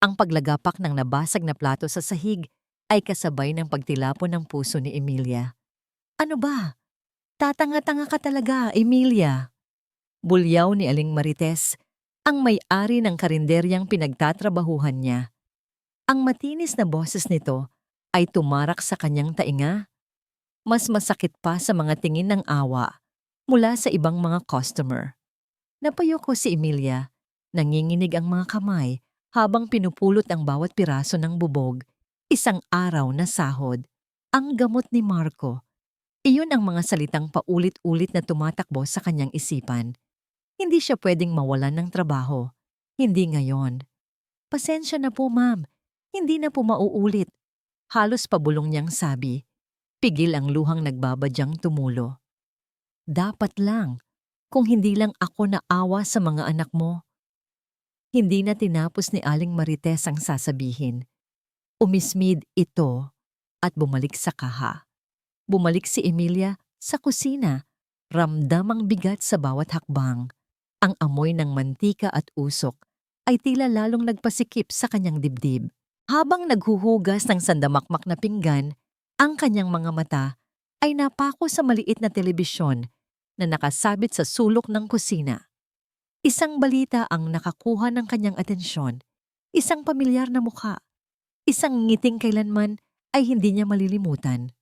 Ang paglagapak ng nabasag na plato sa sahig ay kasabay ng pagtilapon ng puso ni Emilia. Ano ba? Tatanga-tanga ka talaga, Emilia. Bulyaw ni Aling Marites, ang may-ari ng karinderyang pinagtatrabahuhan niya. Ang matinis na boses nito ay tumarak sa kanyang tainga. Mas masakit pa sa mga tingin ng awa mula sa ibang mga customer. Napayoko si Emilia. Nanginginig ang mga kamay habang pinupulot ang bawat piraso ng bubog. Isang araw na sahod. Ang gamot ni Marco. Iyon ang mga salitang paulit-ulit na tumatakbo sa kanyang isipan. Hindi siya pwedeng mawalan ng trabaho. Hindi ngayon. Pasensya na po, ma'am. Hindi na po mauulit. Halos pabulong niyang sabi. Pigil ang luhang nagbabadyang tumulo. Dapat lang, kung hindi lang ako naawa sa mga anak mo. Hindi na tinapos ni Aling Marites ang sasabihin. Umismid ito at bumalik sa kaha. Bumalik si Emilia sa kusina. Ramdam ang bigat sa bawat hakbang. Ang amoy ng mantika at usok ay tila lalong nagpasikip sa kanyang dibdib. Habang naghuhugas ng sandamakmak na pinggan, ang kanyang mga mata ay napako sa maliit na telebisyon na nakasabit sa sulok ng kusina. Isang balita ang nakakuha ng kanyang atensyon. Isang pamilyar na mukha. Isang ngiting kailanman ay hindi niya malilimutan.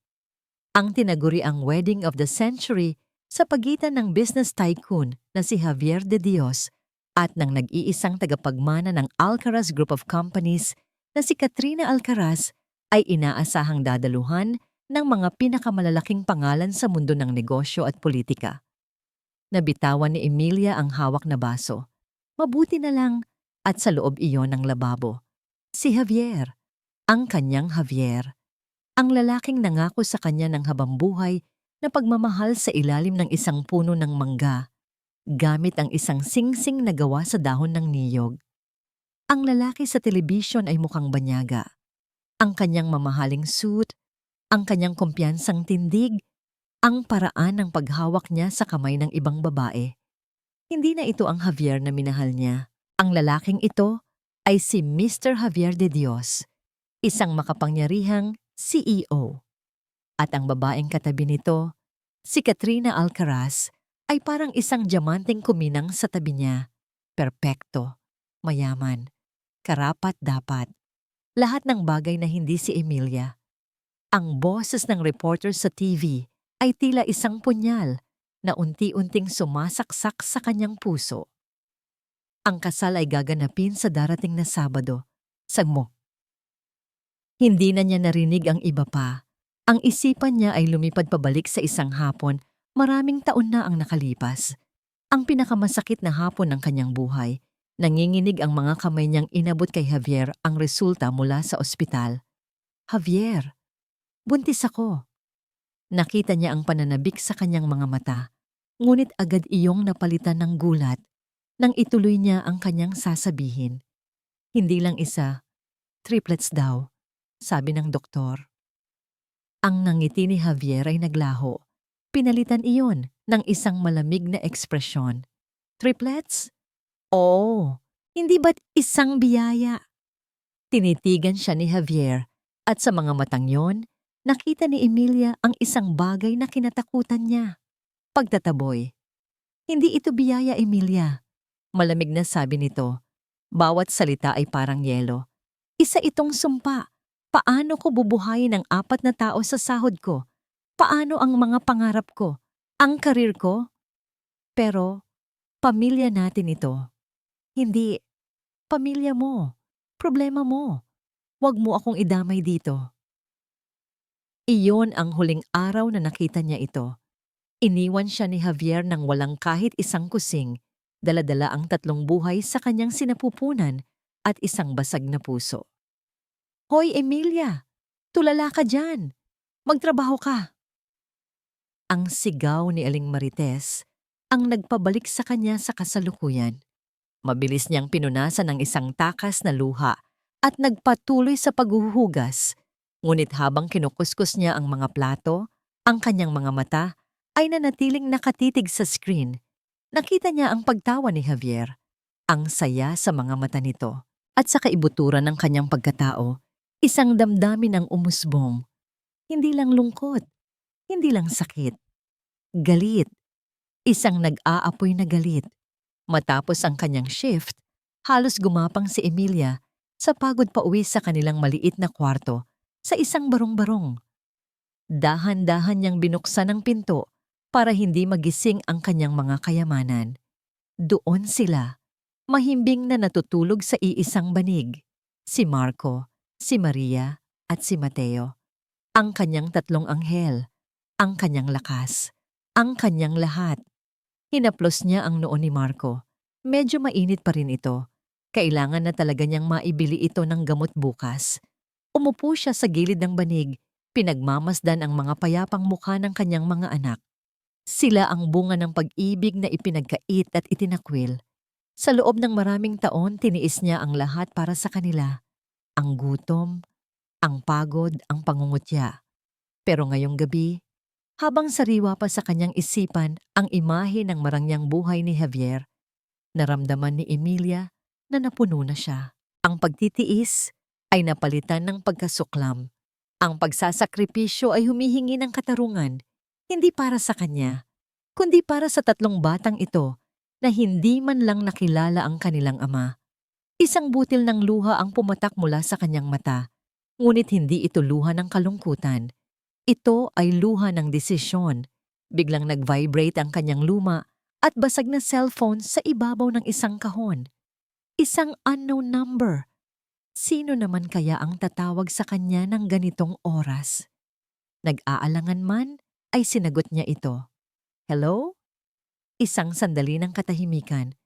Ang tinaguri ang wedding of the century sa pagitan ng business tycoon na si Javier de Dios at ng nag-iisang tagapagmana ng Alcaraz Group of Companies na si Katrina Alcaraz ay inaasahang dadaluhan ng mga pinakamalalaking pangalan sa mundo ng negosyo at politika. Nabitawan ni Emilia ang hawak na baso. Mabuti na lang at sa loob iyon ng lababo. Si Javier, ang kanyang Javier. Ang lalaking nangako sa kanya ng habambuhay na pagmamahal sa ilalim ng isang puno ng mangga, gamit ang isang singsing na gawa sa dahon ng niyog. Ang lalaki sa telebisyon ay mukhang banyaga. Ang kanyang mamahaling suit, ang kanyang kumpiyansang tindig, ang paraan ng paghawak niya sa kamay ng ibang babae. Hindi na ito ang Javier na minahal niya. Ang lalaking ito ay si Mr. Javier de Dios, isang makapangyarihang CEO. At ang babaeng katabi nito, si Katrina Alcaraz, ay parang isang diamanteng kuminang sa tabi niya. Perpekto, mayaman, karapat-dapat. Lahat ng bagay na hindi si Emilia. Ang boses ng reporter sa TV ay tila isang punyal na unti-unting sumasaksak sa kanyang puso. Ang kasal ay gaganapin sa darating na Sabado. Sagmo. Hindi na niya narinig ang iba pa. Ang isipan niya ay lumipad pabalik sa isang hapon. Maraming taon na ang nakalipas. Ang pinakamasakit na hapon ng kanyang buhay. Nanginginig ang mga kamay niyang inabot kay Javier ang resulta mula sa ospital. Javier, buntis ako. Nakita niya ang pananabik sa kanyang mga mata, ngunit agad iyong napalitan ng gulat nang ituloy niya ang kanyang sasabihin. Hindi lang isa, triplets daw, sabi ng doktor. Ang nangiti ni Javier ay naglaho. Pinalitan iyon ng isang malamig na ekspresyon. Triplets? Oo, hindi ba't isang biyaya? Tinitigan siya ni Javier at sa mga matang yon, nakita ni Emilia ang isang bagay na kinatakutan niya. Pagtataboy. Hindi ito biyaya, Emilia. Malamig na sabi nito. Bawat salita ay parang yelo. Isa itong sumpa. Paano ko bubuhayin ang 4 na tao sa sahod ko? Paano ang mga pangarap ko? Ang karir ko? Pero, pamilya natin ito. Hindi. Pamilya mo. Problema mo. Huwag mo akong idamay dito. Iyon ang huling araw na nakita niya ito. Iniwan siya ni Javier nang walang kahit isang kusing, dala-dala ang 3 buhay sa kanyang sinapupunan at isang basag na puso. Hoy, Emilia! Tulala ka dyan! Magtrabaho ka! Ang sigaw ni Aling Marites ang nagpabalik sa kanya sa kasalukuyan. Mabilis niyang pinunasan ng isang takas na luha at nagpatuloy sa paghuhugas. Ngunit habang kinukuskus niya ang mga plato, ang kanyang mga mata ay nanatiling nakatitig sa screen. Nakita niya ang pagtawa ni Javier. Ang saya sa mga mata nito. At sa kaibuturan ng kanyang pagkatao, isang damdamin ang umusbong. Hindi lang lungkot, hindi lang sakit. Galit, isang nag-aapoy na galit. Matapos ang kanyang shift, halos gumapang si Emilia sa pagod pa uwi sa kanilang maliit na kwarto sa isang barong-barong. Dahan-dahan niyang binuksan ang pinto para hindi magising ang kanyang mga kayamanan. Doon sila, mahimbing na natutulog sa iisang banig. Si Marco, si Maria, at si Mateo. Ang kanyang tatlong anghel, ang kanyang lakas, ang kanyang lahat. Hinaplos niya ang noo ni Marco. Medyo mainit pa rin ito. Kailangan na talaga niyang maibili ito ng gamot bukas. Umupo siya sa gilid ng banig, pinagmamasdan ang mga payapang mukha ng kanyang mga anak. Sila ang bunga ng pag-ibig na ipinagkait at itinakwil. Sa loob ng maraming taon, tiniis niya ang lahat para sa kanila. Ang gutom, ang pagod, ang pangungutya. Pero ngayong gabi, habang sariwa pa sa kanyang isipan ang imahe ng marangyang buhay ni Javier, naramdaman ni Emilia na napuno na siya. Ang pagtitiis ay napalitan ng pagkasuklam. Ang pagsasakripisyo ay humihingi ng katarungan, hindi para sa kanya, kundi para sa tatlong batang ito na hindi man lang nakilala ang kanilang ama. Isang butil ng luha ang pumatak mula sa kanyang mata, ngunit hindi ito luha ng kalungkutan. Ito ay luha ng desisyon. Biglang nag-vibrate ang kanyang luma at basag na cellphone sa ibabaw ng isang kahon. Isang unknown number. Sino naman kaya ang tatawag sa kanya ng ganitong oras? Nag-aalangan man, ay sinagot niya ito. Hello? Isang sandali ng katahimikan.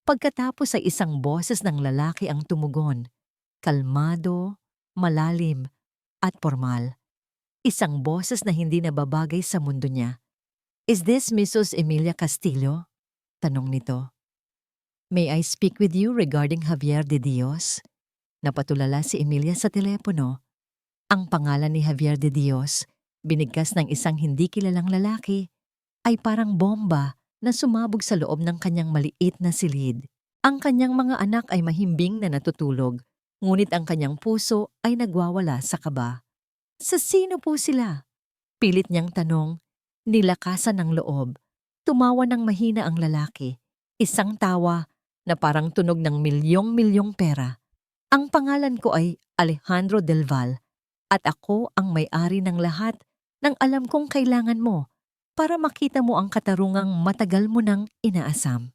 Pagkatapos ay isang boses ng lalaki ang tumugon. Kalmado, malalim, at formal. Isang boses na hindi nababagay sa mundo niya. Is this Mrs. Emilia Castillo? Tanong nito. May I speak with you regarding Javier de Dios? Napatulala si Emilia sa telepono. Ang pangalan ni Javier de Dios, binigkas ng isang hindi kilalang lalaki, ay parang bomba na sumabog sa loob ng kanyang maliit na silid. Ang kanyang mga anak ay mahimbing na natutulog, ngunit ang kanyang puso ay nagwawala sa kaba. Sa sino po sila? Pilit niyang tanong, nilakasan ng loob. Tumawa ng mahina ang lalaki, isang tawa na parang tunog ng milyong-milyong pera. Ang pangalan ko ay Alejandro Del Val at ako ang may-ari ng lahat ng alam kong kailangan mo para makita mo ang katarungang matagal mo nang inaasam.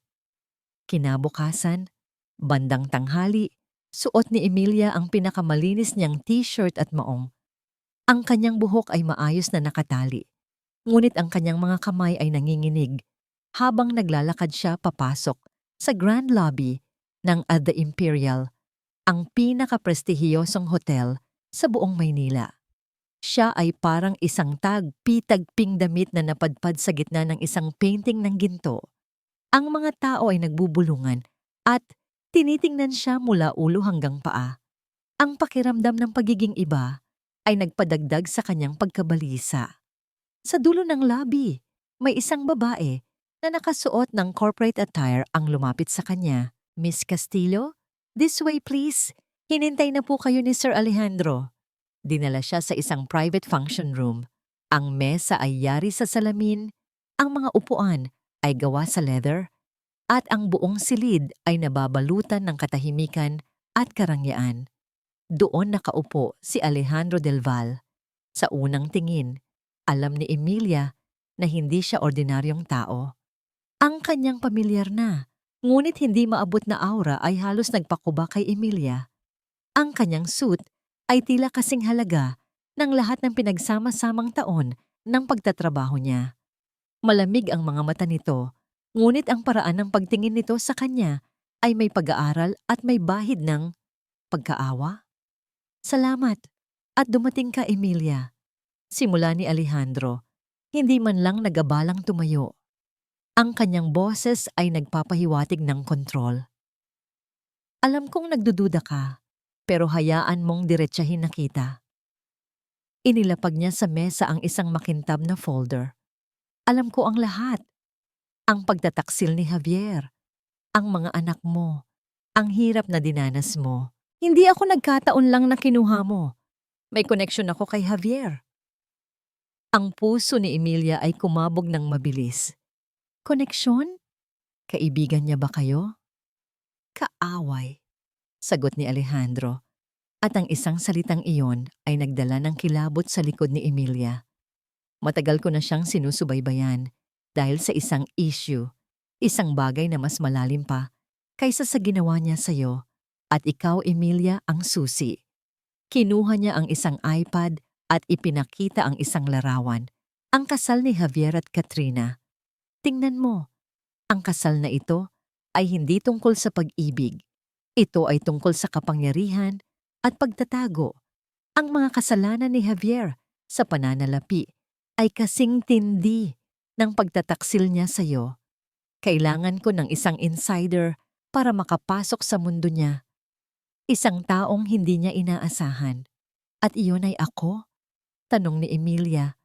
Kinabukasan, bandang tanghali, suot ni Emilia ang pinakamalinis niyang t-shirt at maong. Ang kanyang buhok ay maayos na nakatali, ngunit ang kanyang mga kamay ay nanginginig habang naglalakad siya papasok sa grand lobby ng The Imperial, ang pinakaprestihiyosong hotel sa buong Maynila. Siya ay parang isang tagpi-tagping damit na napadpad sa gitna ng isang painting ng ginto. Ang mga tao ay nagbubulungan at tinitingnan siya mula ulo hanggang paa. Ang pakiramdam ng pagiging iba ay nagpadagdag sa kanyang pagkabalisa. Sa dulo ng lobby, may isang babae na nakasuot ng corporate attire ang lumapit sa kanya. Miss Castillo, this way please. Hinintay na po kayo ni Sir Alejandro. Dinala siya sa isang private function room. Ang mesa ay yari sa salamin, ang mga upuan ay gawa sa leather, at ang buong silid ay nababalutan ng katahimikan at karangyaan. Doon nakaupo si Alejandro Del Val. Sa unang tingin, alam ni Emilia na hindi siya ordinaryong tao. Ang kanyang pamilyar na, ngunit hindi maabot na aura ay halos nagpakuba kay Emilia. Ang kanyang suit ay tila kasing halaga ng lahat ng pinagsama-samang taon ng pagtatrabaho niya. Malamig ang mga mata nito, ngunit ang paraan ng pagtingin nito sa kanya ay may pag-aaral at may bahid ng pagkaawa. Salamat at dumating ka, Emilia. Simula ni Alejandro, hindi man lang nagabalang tumayo. Ang kanyang boses ay nagpapahiwatig ng kontrol. Alam kong nagdududa ka, pero hayaan mong diretsahin na kita. Inilapag niya sa mesa ang isang makintab na folder. Alam ko ang lahat. Ang pagtataksil ni Javier, ang mga anak mo, Ang hirap na dinanas mo. Hindi ako nagkataon lang na kinuha mo. May koneksyon ako kay Javier. Ang puso ni Emilia ay kumabog ng mabilis. Koneksyon? Kaibigan niya ba kayo? Kaaway, sagot ni Alejandro. At ang isang salitang iyon ay nagdala ng kilabot sa likod ni Emilia. Matagal ko na siyang sinusubaybayan dahil sa isang issue, isang bagay na mas malalim pa kaysa sa ginawa niya sa'yo. At ikaw, Emilia, ang susi. Kinuha niya ang isang iPad at ipinakita ang isang larawan. Ang kasal ni Javier at Katrina. Tingnan mo, ang kasal na ito ay hindi tungkol sa pag-ibig. Ito ay tungkol sa kapangyarihan at pagtatago. Ang mga kasalanan ni Javier sa pananalapi ay kasing tindi ng pagtataksil niya sa iyo. Kailangan ko ng isang insider para makapasok sa mundo niya. Isang taong hindi niya inaasahan. At iyon ay ako? Tanong ni Emilia.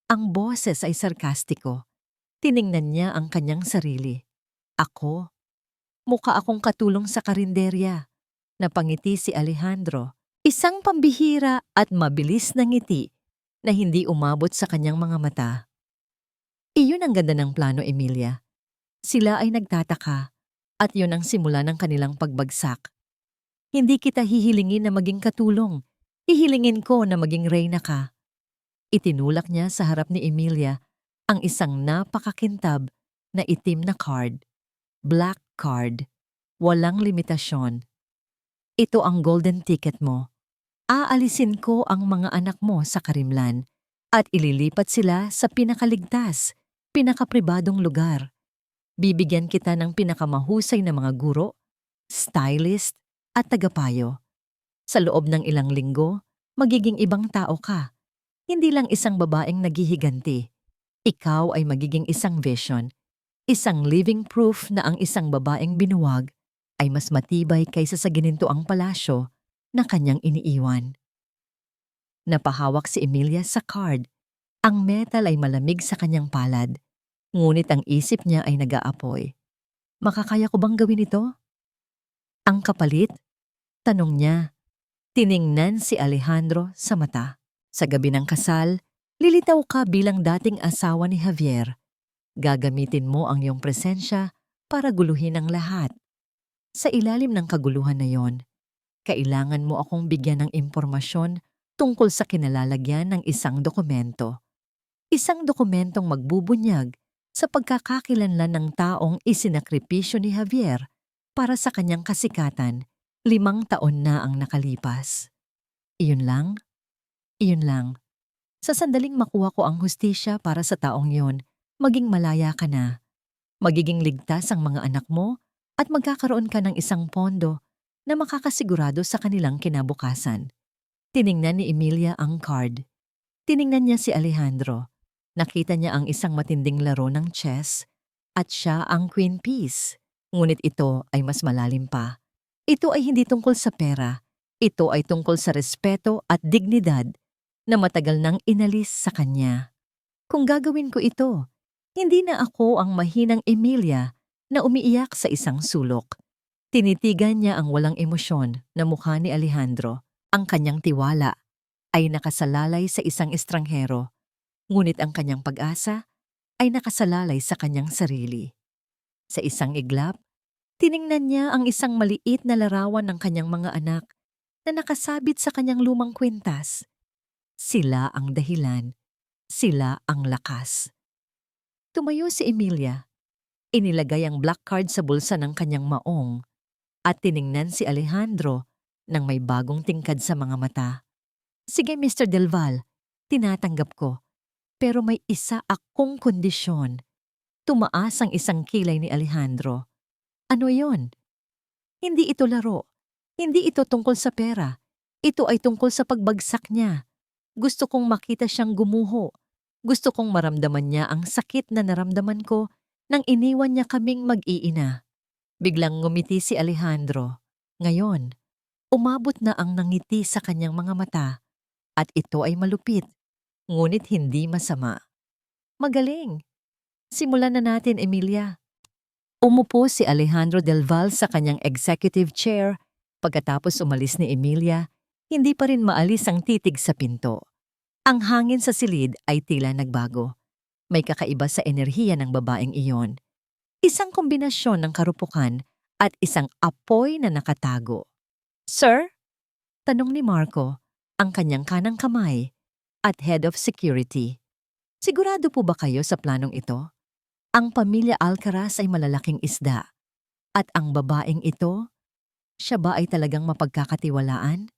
Ang boses ay sarkastiko. Tiningnan niya ang kanyang sarili. Ako? Mukha akong katulong sa karinderya. Napangiti si Alejandro. Isang pambihira at mabilis na ngiti na hindi umabot sa kanyang mga mata. Iyon ang ganda ng plano, Emilia. Sila ay nagtataka at yun ang simula ng kanilang pagbagsak. Hindi kita hihilingin na maging katulong. Hihilingin ko na maging reyna ka. Itinulak niya sa harap ni Emilia ang isang napakakintab na itim na card. Black card. Walang limitasyon. Ito ang golden ticket mo. Aalisin ko ang mga anak mo sa Karimlan at ililipat sila sa pinakaligtas, pinakapribadong lugar. Bibigyan kita ng pinakamahusay na mga guro, stylist at tagapayo. Sa loob ng ilang linggo, magiging ibang tao ka. Hindi lang isang babaeng naghihiganti. Ikaw ay magiging isang vision, isang living proof na ang isang babaeng binuwag ay mas matibay kaysa sa ginintoang palasyo na kanyang iniiwan. Napahawak si Emilia sa card. Ang metal ay malamig sa kanyang palad, ngunit ang isip niya ay nag-aapoy. Makakaya ko bang gawin ito? Ang kapalit? Tanong niya. Tiningnan si Alejandro sa mata. Sa gabi ng kasal, lilitaw ka bilang dating asawa ni Javier. Gagamitin mo ang iyong presensya para guluhin ang lahat. Sa ilalim ng kaguluhan na yon, kailangan mo akong bigyan ng impormasyon tungkol sa kinalalagyan ng isang dokumento. Isang dokumentong magbubunyag sa pagkakakilanlan ng taong isinakripisyo ni Javier para sa kanyang kasikatan. 5 taon na ang nakalipas. Iyon lang? Iyon lang. Sa sandaling makuha ko ang hustisya para sa taong yon, maging malaya ka na. Magiging ligtas ang mga anak mo at magkakaroon ka ng isang pondo na makakasigurado sa kanilang kinabukasan. Tiningnan ni Emilia ang card. Tiningnan niya si Alejandro. Nakita niya ang isang matinding laro ng chess at siya ang queen piece. Ngunit ito ay mas malalim pa. Ito ay hindi tungkol sa pera. Ito ay tungkol sa respeto at dignidad na matagal nang inalis sa kanya. Kung gagawin ko ito, hindi na ako ang mahinang Emilia na umiiyak sa isang sulok. Tinitigan niya ang walang emosyon na mukha ni Alejandro. Ang kanyang tiwala ay nakasalalay sa isang estranghero, ngunit ang kanyang pag-asa ay nakasalalay sa kanyang sarili. Sa isang iglap, tiningnan niya ang isang maliit na larawan ng kanyang mga anak na nakasabit sa kanyang lumang kwintas. Sila ang dahilan. Sila ang lakas. Tumayo si Emilia. Inilagay ang black card sa bulsa ng kanyang maong at tiningnan si Alejandro nang may bagong tingkad sa mga mata. Sige, Mr. Del Val, tinatanggap ko. Pero may isa akong kondisyon. Tumaas ang isang kilay ni Alejandro. Ano yon? Hindi ito laro. Hindi ito tungkol sa pera. Ito ay tungkol sa pagbagsak niya. Gusto kong makita siyang gumuho. Gusto kong maramdaman niya ang sakit na naramdaman ko nang iniwan niya kaming mag-iina. Biglang ngumiti si Alejandro. Ngayon, umabot na ang nangiti sa kanyang mga mata at ito ay malupit, ngunit hindi masama. Magaling. Simulan na natin, Emilia. Umupo si Alejandro Del Val sa kanyang executive chair. Pagkatapos umalis ni Emilia, hindi pa rin maalis ang titig sa pinto. Ang hangin sa silid ay tila nagbago. May kakaiba sa enerhiya ng babaeng iyon. Isang kombinasyon ng karupukan at isang apoy na nakatago. "Sir?" tanong ni Marco, ang kanyang kanang kamay at head of security. "Sigurado po ba kayo sa planong ito? Ang pamilya Alcaraz ay malalaking isda. At ang babaeng ito, siya ba ay talagang mapagkakatiwalaan?"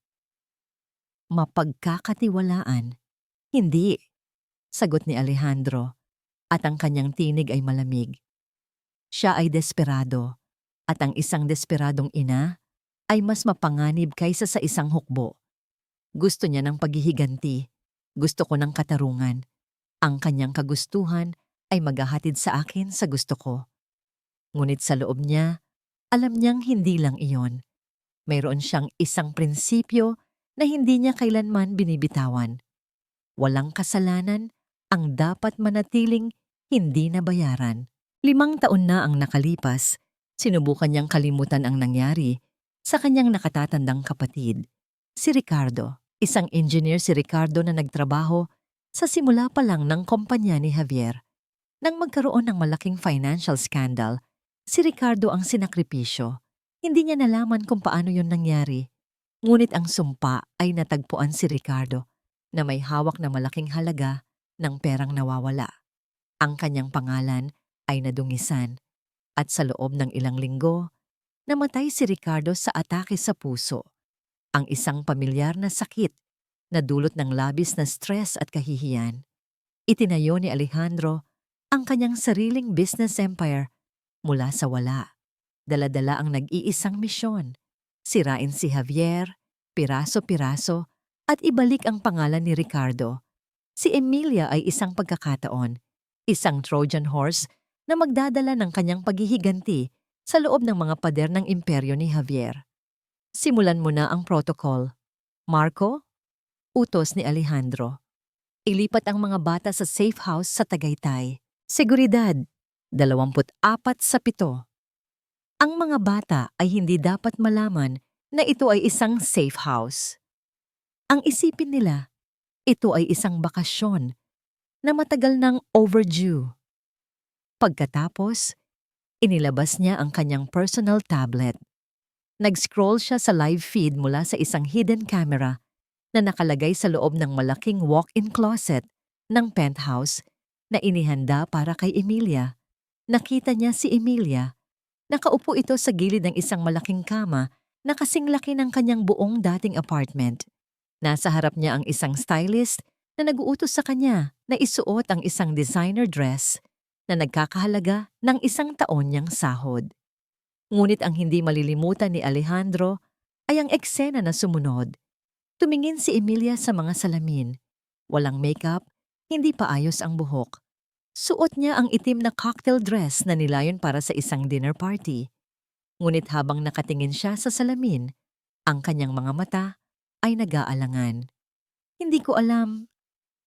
"Mapagkakatiwalaan? Hindi," sagot ni Alejandro, at ang kanyang tinig ay malamig. Siya ay desperado, at ang isang desperadong ina ay mas mapanganib kaysa sa isang hukbo. Gusto niya ng paghihiganti. Gusto ko ng katarungan. Ang kanyang kagustuhan ay maghahatid sa akin sa gusto ko. Ngunit sa loob niya, alam niyang hindi lang iyon. Mayroon siyang isang prinsipyo na hindi niya kailanman binibitawan. Walang kasalanan ang dapat manatiling hindi nabayaran. 5 taon na ang nakalipas, sinubukan niyang kalimutan ang nangyari sa kanyang nakatatandang kapatid, si Ricardo. Isang engineer si Ricardo na nagtrabaho sa simula pa lang ng kumpanya ni Javier. Nang magkaroon ng malaking financial scandal, si Ricardo ang sinakripisyo. Hindi niya nalaman kung paano yun nangyari. Ngunit ang sumpa ay natagpuan si Ricardo na may hawak na malaking halaga ng perang nawawala. Ang kanyang pangalan ay nadungisan at sa loob ng ilang linggo, namatay si Ricardo sa atake sa puso. Ang isang pamilyar na sakit na dulot ng labis na stress at kahihiyan. Itinayo ni Alejandro ang kanyang sariling business empire mula sa wala. Dala-dala ang nag-iisang misyon. Sirain si Javier, piraso-piraso, at ibalik ang pangalan ni Ricardo. Si Emilia ay isang pagkakataon, isang Trojan horse na magdadala ng kanyang paghihiganti sa loob ng mga pader ng imperyo ni Javier. "Simulan mo na ang protocol. Marco?" utos ni Alejandro. "Ilipat ang mga bata sa safe house sa Tagaytay. Seguridad, 24/7. Ang mga bata ay hindi dapat malaman na ito ay isang safe house. Ang isipin nila, ito ay isang bakasyon na matagal nang overdue." Pagkatapos, inilabas niya ang kanyang personal tablet. Nag-scroll siya sa live feed mula sa isang hidden camera na nakalagay sa loob ng malaking walk-in closet ng penthouse na inihanda para kay Emilia. Nakita niya si Emilia. Nakaupo ito sa gilid ng isang malaking kama na kasing laki ng kanyang buong dating apartment. Nasa harap niya ang isang stylist na nag-uutos sa kanya na isuot ang isang designer dress na nagkakahalaga ng 1 taon niyang sahod. Ngunit ang hindi malilimutan ni Alejandro ay ang eksena na sumunod. Tumingin si Emilia sa mga salamin. Walang makeup, hindi pa ayos ang buhok. Suot niya ang itim na cocktail dress na nilayon para sa isang dinner party. Ngunit habang nakatingin siya sa salamin, ang kanyang mga mata ay nag-aalangan. "Hindi ko alam.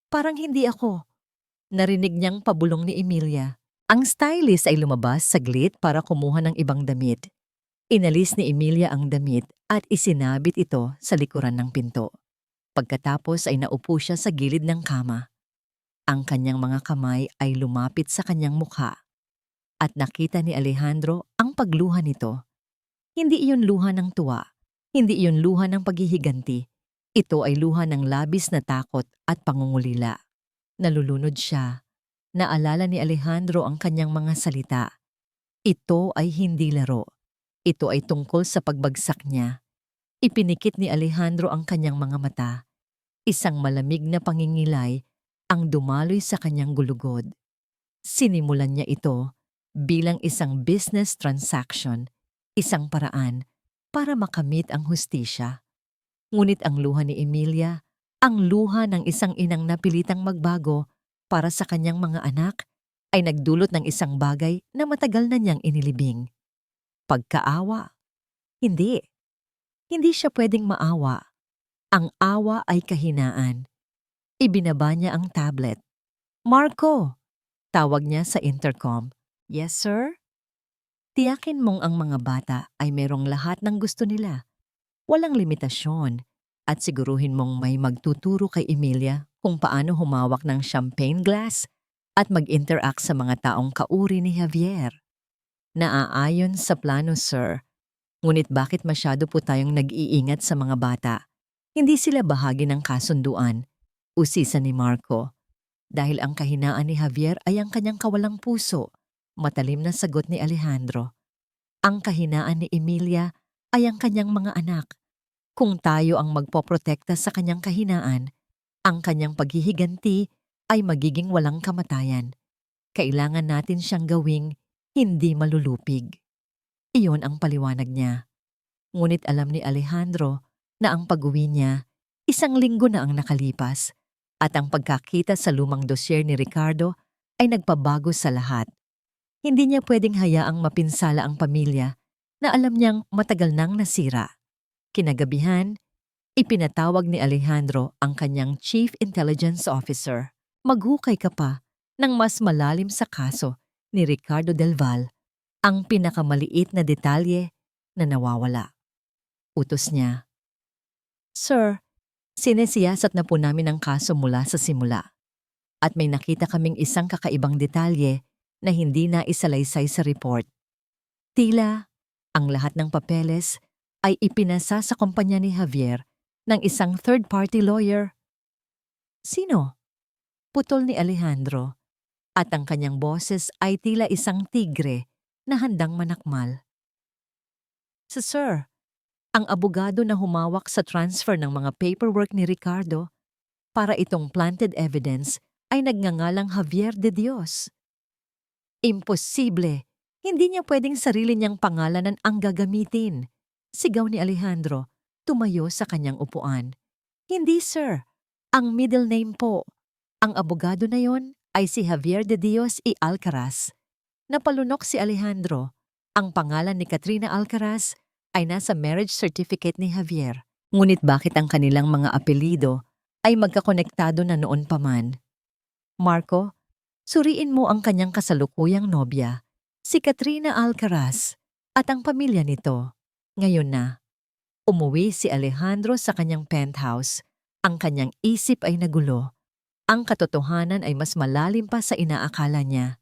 Parang hindi ako." Narinig niyang pabulong ni Emilia. Ang stylist ay lumabas saglit para kumuha ng ibang damit. Inalis ni Emilia ang damit at isinabit ito sa likuran ng pinto. Pagkatapos ay naupo siya sa gilid ng kama. Ang kanyang mga kamay ay lumapit sa kanyang mukha. At nakita ni Alejandro ang pagluha nito. Hindi iyon luha ng tuwa. Hindi iyon luha ng paghihiganti. Ito ay luha ng labis na takot at pangungulila. Nalulunod siya. Naalala ni Alejandro ang kanyang mga salita. Ito ay hindi laro. Ito ay tungkol sa pagbagsak niya. Ipinikit ni Alejandro ang kanyang mga mata. Isang malamig na pangingilay ang dumaloy sa kanyang gulugod. Sinimulan niya ito bilang isang business transaction, isang paraan para makamit ang hustisya. Ngunit ang luha ni Emilia, ang luha ng isang inang napilitang magbago para sa kanyang mga anak, ay nagdulot ng isang bagay na matagal na niyang inilibing. Pagkaawa. Hindi. Hindi siya pwedeng maawa. Ang awa ay kahinaan. Ibinaba niya ang tablet. "Marco!" tawag niya sa intercom. "Yes, sir?" Tiyakin mong ang mga bata ay merong lahat ng gusto nila. Walang limitasyon. At siguruhin mong may magtuturo kay Emilia kung paano humawak ng champagne glass at mag-interact sa mga taong kauri ni Javier. Naaayon sa plano, sir. Ngunit bakit masyado po tayong nag-iingat sa mga bata? Hindi sila bahagi ng kasunduan, usisa ni Marco. Dahil ang kahinaan ni Javier ay ang kanyang kawalang puso, matalim na sagot ni Alejandro. Ang kahinaan ni Emilia ay ang kanyang mga anak. Kung tayo ang magpoprotekta sa kanyang kahinaan, ang kanyang paghihiganti ay magiging walang kamatayan. Kailangan natin siyang gawing hindi malulupig. Iyon ang paliwanag niya. Ngunit alam ni Alejandro na ang pag-uwi niya, 1 linggo na ang nakalipas, at ang pagkakita sa lumang dosyer ni Ricardo ay nagpabago sa lahat. Hindi niya pwedeng hayaang mapinsala ang pamilya na alam niyang matagal nang nasira. Kinagabihan, ipinatawag ni Alejandro ang kanyang Chief Intelligence Officer. Maghukay ka pa ng mas malalim sa kaso ni Ricardo Del Val, ang pinakamaliit na detalye na nawawala. Utos niya, "Sir, sinesiyasat na po namin ang kaso mula sa simula. At may nakita kaming isang kakaibang detalye na hindi na isalaysay sa report. Tila, ang lahat ng papeles ay ipinasa sa kumpanya ni Javier ng isang third-party lawyer." "Sino?" Putol ni Alejandro, at ang kanyang boses ay tila isang tigre na handang manakmal. Sir, ang abogado na humawak sa transfer ng mga paperwork ni Ricardo para itong planted evidence ay nagngangalang Javier de Dios. Imposible! Hindi niya pwedeng sarili niyang pangalanan ang gagamitin. Sigaw ni Alejandro, tumayo sa kanyang upuan. Hindi, sir. Ang middle name po. Ang abogado na yon ay si Javier de Dios y Alcaraz. Napalunok si Alejandro. Ang pangalan ni Katrina Alcaraz ay nasa marriage certificate ni Javier. Ngunit bakit ang kanilang mga apelido ay magkakonektado na noon pa man? Marco, suriin mo ang kanyang kasalukuyang nobya, si Katrina Alcaraz, at ang pamilya nito. Ngayon na, umuwi si Alejandro sa kanyang penthouse. Ang kanyang isip ay nagulo. Ang katotohanan ay mas malalim pa sa inaakala niya.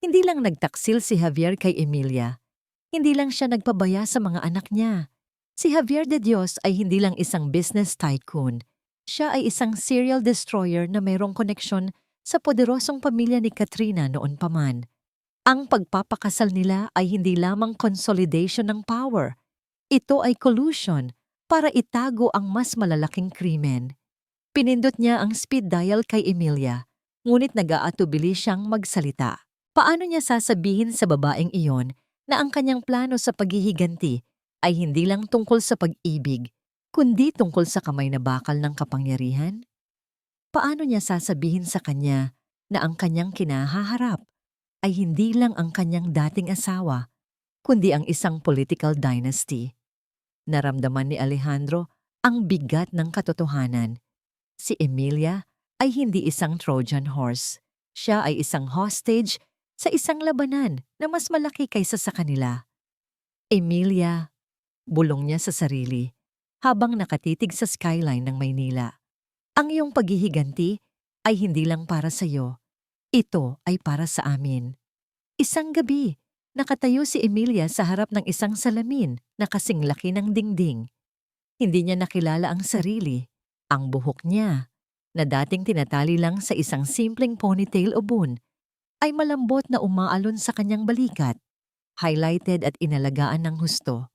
Hindi lang nagtaksil si Javier kay Emilia. Hindi lang siya nagpabaya sa mga anak niya. Si Javier de Dios ay hindi lang isang business tycoon. Siya ay isang serial destroyer na mayroong koneksyon sa poderosong pamilya ni Katrina noon pa man. Ang pagpapakasal nila ay hindi lamang consolidation ng power. Ito ay collusion para itago ang mas malalaking krimen. Pinindot niya ang speed dial kay Emilia, ngunit nag-aatubili siyang magsalita. Paano niya sasabihin sa babaeng iyon na ang kanyang plano sa paghihiganti ay hindi lang tungkol sa pag-ibig, kundi tungkol sa kamay na bakal ng kapangyarihan? Paano niya sasabihin sa kanya na ang kanyang kinahaharap ay hindi lang ang kanyang dating asawa, kundi ang isang political dynasty? Naramdaman ni Alejandro ang bigat ng katotohanan. Si Emilia ay hindi isang Trojan horse. Siya ay isang hostage sa isang labanan na mas malaki kaysa sa kanila. Emilia, bulong niya sa sarili habang nakatitig sa skyline ng Maynila. Ang iyong paghihiganti ay hindi lang para sa iyo. Ito ay para sa amin. Isang gabi, nakatayo si Emilia sa harap ng isang salamin na kasing laki ng dingding. Hindi niya nakilala ang sarili. Ang buhok niya, na dating tinatali lang sa isang simpleng ponytail o bun, ay malambot na umaalon sa kanyang balikat, highlighted at inalagaan ng husto.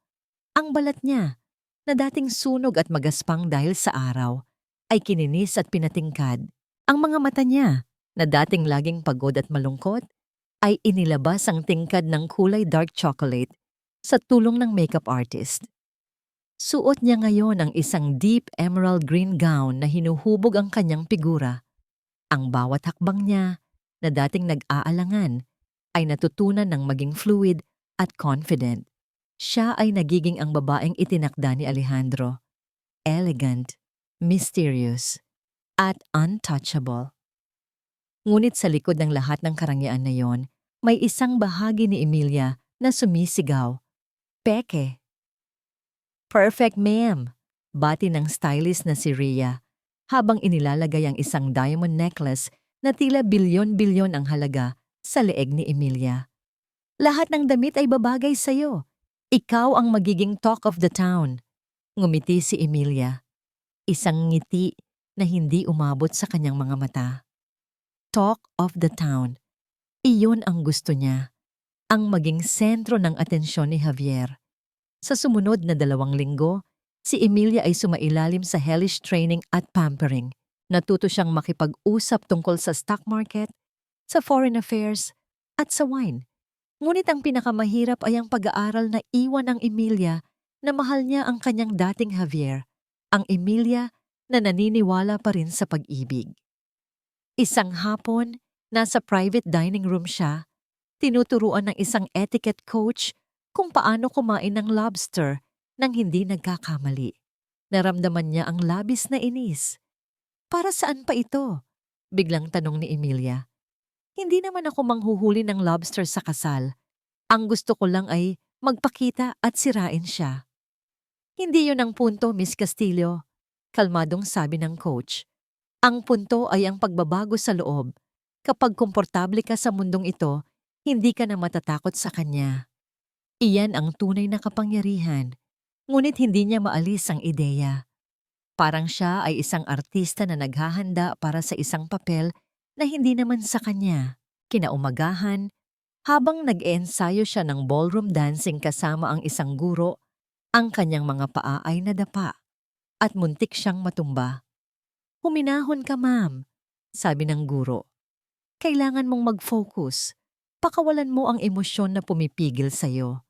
Ang balat niya, na dating sunog at magaspang dahil sa araw, ay kininis at pinatingkad. Ang mga mata niya, na dating laging pagod at malungkot, ay inilabas ang tingkad ng kulay dark chocolate sa tulong ng makeup artist. Suot niya ngayon ang isang deep emerald green gown na hinuhubog ang kanyang figura. Ang bawat hakbang niya, na dating nag-aalangan, ay natutunan ng maging fluid at confident. Siya ay nagiging ang babaeng itinakda ni Alejandro. Elegant, mysterious, at untouchable. Ngunit sa likod ng lahat ng karangyaan na yon, may isang bahagi ni Emilia na sumisigaw, "Peke!" "Perfect, ma'am!" Bati ng stylist na si Rhea habang inilalagay ang isang diamond necklace na tila bilyon-bilyon ang halaga sa leeg ni Emilia. "Lahat ng damit ay babagay sa'yo. Ikaw ang magiging talk of the town." Ngumiti si Emilia. Isang ngiti na hindi umabot sa kanyang mga mata. Talk of the town. Iyon ang gusto niya. Ang maging sentro ng atensyon ni Javier. Sa sumunod na 2 linggo, si Emilia ay sumailalim sa hellish training at pampering. Natuto siyang makipag-usap tungkol sa stock market, sa foreign affairs, at sa wine. Ngunit ang pinakamahirap ay ang pag-aaral na iwan ng Emilia na mahal niya ang kanyang dating Javier, ang Emilia na naniniwala pa rin sa pag-ibig. Isang hapon, nasa private dining room siya, tinuturuan ng isang etiquette coach kung paano kumain ng lobster nang hindi nagkakamali. Naramdaman niya ang labis na inis. "Para saan pa ito?" biglang tanong ni Emilia. "Hindi naman ako manghuhuli ng lobster sa kasal. Ang gusto ko lang ay magpakita at sirain siya." "Hindi yun ang punto, Miss Castillo," kalmadong sabi ng coach. "Ang punto ay ang pagbabago sa loob. Kapag komportable ka sa mundong ito, hindi ka na matatakot sa kanya. Iyan ang tunay na kapangyarihan." Ngunit hindi niya maalis ang ideya. Parang siya ay isang artista na naghahanda para sa isang papel na hindi naman sa kanya. Kinaumagahan, habang nag-eensayo siya ng ballroom dancing kasama ang isang guro, ang kanyang mga paa ay nadapa at muntik siyang matumba. "Huminahon ka, ma'am," sabi ng guro. "Kailangan mong mag-focus. Pakawalan mo ang emosyon na pumipigil sa'yo."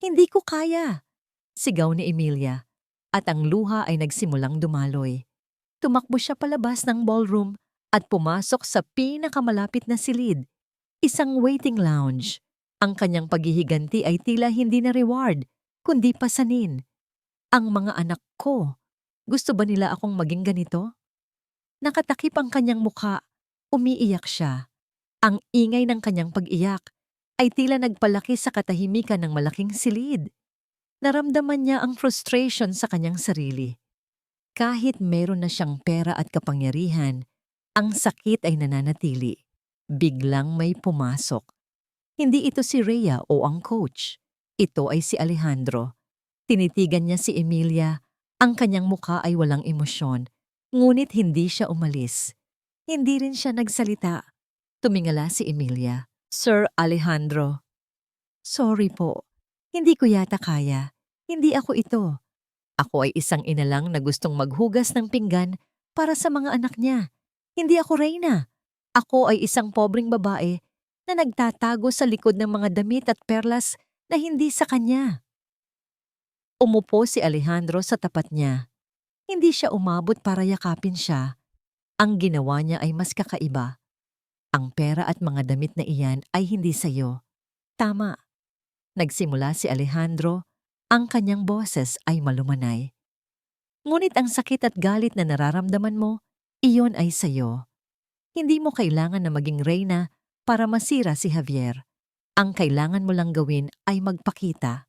"Hindi ko kaya," sigaw ni Emilia, at ang luha ay nagsimulang dumaloy. Tumakbo siya palabas ng ballroom at pumasok sa pinakamalapit na silid, isang waiting lounge. Ang kanyang paghihiganti ay tila hindi na reward, kundi pasanin. "Ang mga anak ko, gusto ba nila akong maging ganito?" Nakatakip ang kanyang mukha, umiiyak siya. Ang ingay ng kanyang pag-iyak ay tila nagpalaki sa katahimikan ng malaking silid. Naramdaman niya ang frustration sa kanyang sarili. Kahit meron na siyang pera at kapangyarihan, ang sakit ay nananatili. Biglang may pumasok. Hindi ito si Rhea o ang coach. Ito ay si Alejandro. Tinitigan niya si Emilia. Ang kanyang mukha ay walang emosyon, ngunit hindi siya umalis. Hindi rin siya nagsalita. Tumingala si Emilia. "Sir Alejandro." "Sorry po. Hindi ko yata kaya. Hindi ako ito. Ako ay isang ina lang na gustong maghugas ng pinggan para sa mga anak niya. Hindi ako reyna. Ako ay isang pobreng babae na nagtatago sa likod ng mga damit at perlas na hindi sa kanya." Umupo si Alejandro sa tapat niya. Hindi siya umabot para yakapin siya. Ang ginawa niya ay mas kakaiba. "Ang pera at mga damit na iyan ay hindi sa'yo. Tama." Nagsimula si Alejandro, ang kanyang boses ay malumanay. "Ngunit ang sakit at galit na nararamdaman mo, iyon ay sayo. Hindi mo kailangan na maging reyna para masira si Javier. Ang kailangan mo lang gawin ay magpakita.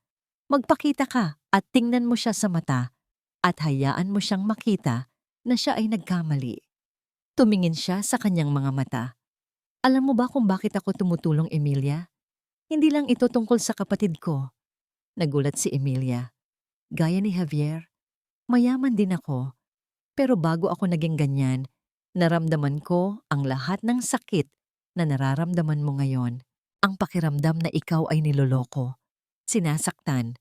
Magpakita ka at tingnan mo siya sa mata at hayaan mo siyang makita na siya ay nagkamali." Tumingin siya sa kanyang mga mata. "Alam mo ba kung bakit ako tumutulong, Emilia? Hindi lang ito tungkol sa kapatid ko." Nagulat si Emilia. "Gaya ni Javier, mayaman din ako. Pero bago ako naging ganyan, naramdaman ko ang lahat ng sakit na nararamdaman mo ngayon. Ang pakiramdam na ikaw ay niloloko, sinasaktan,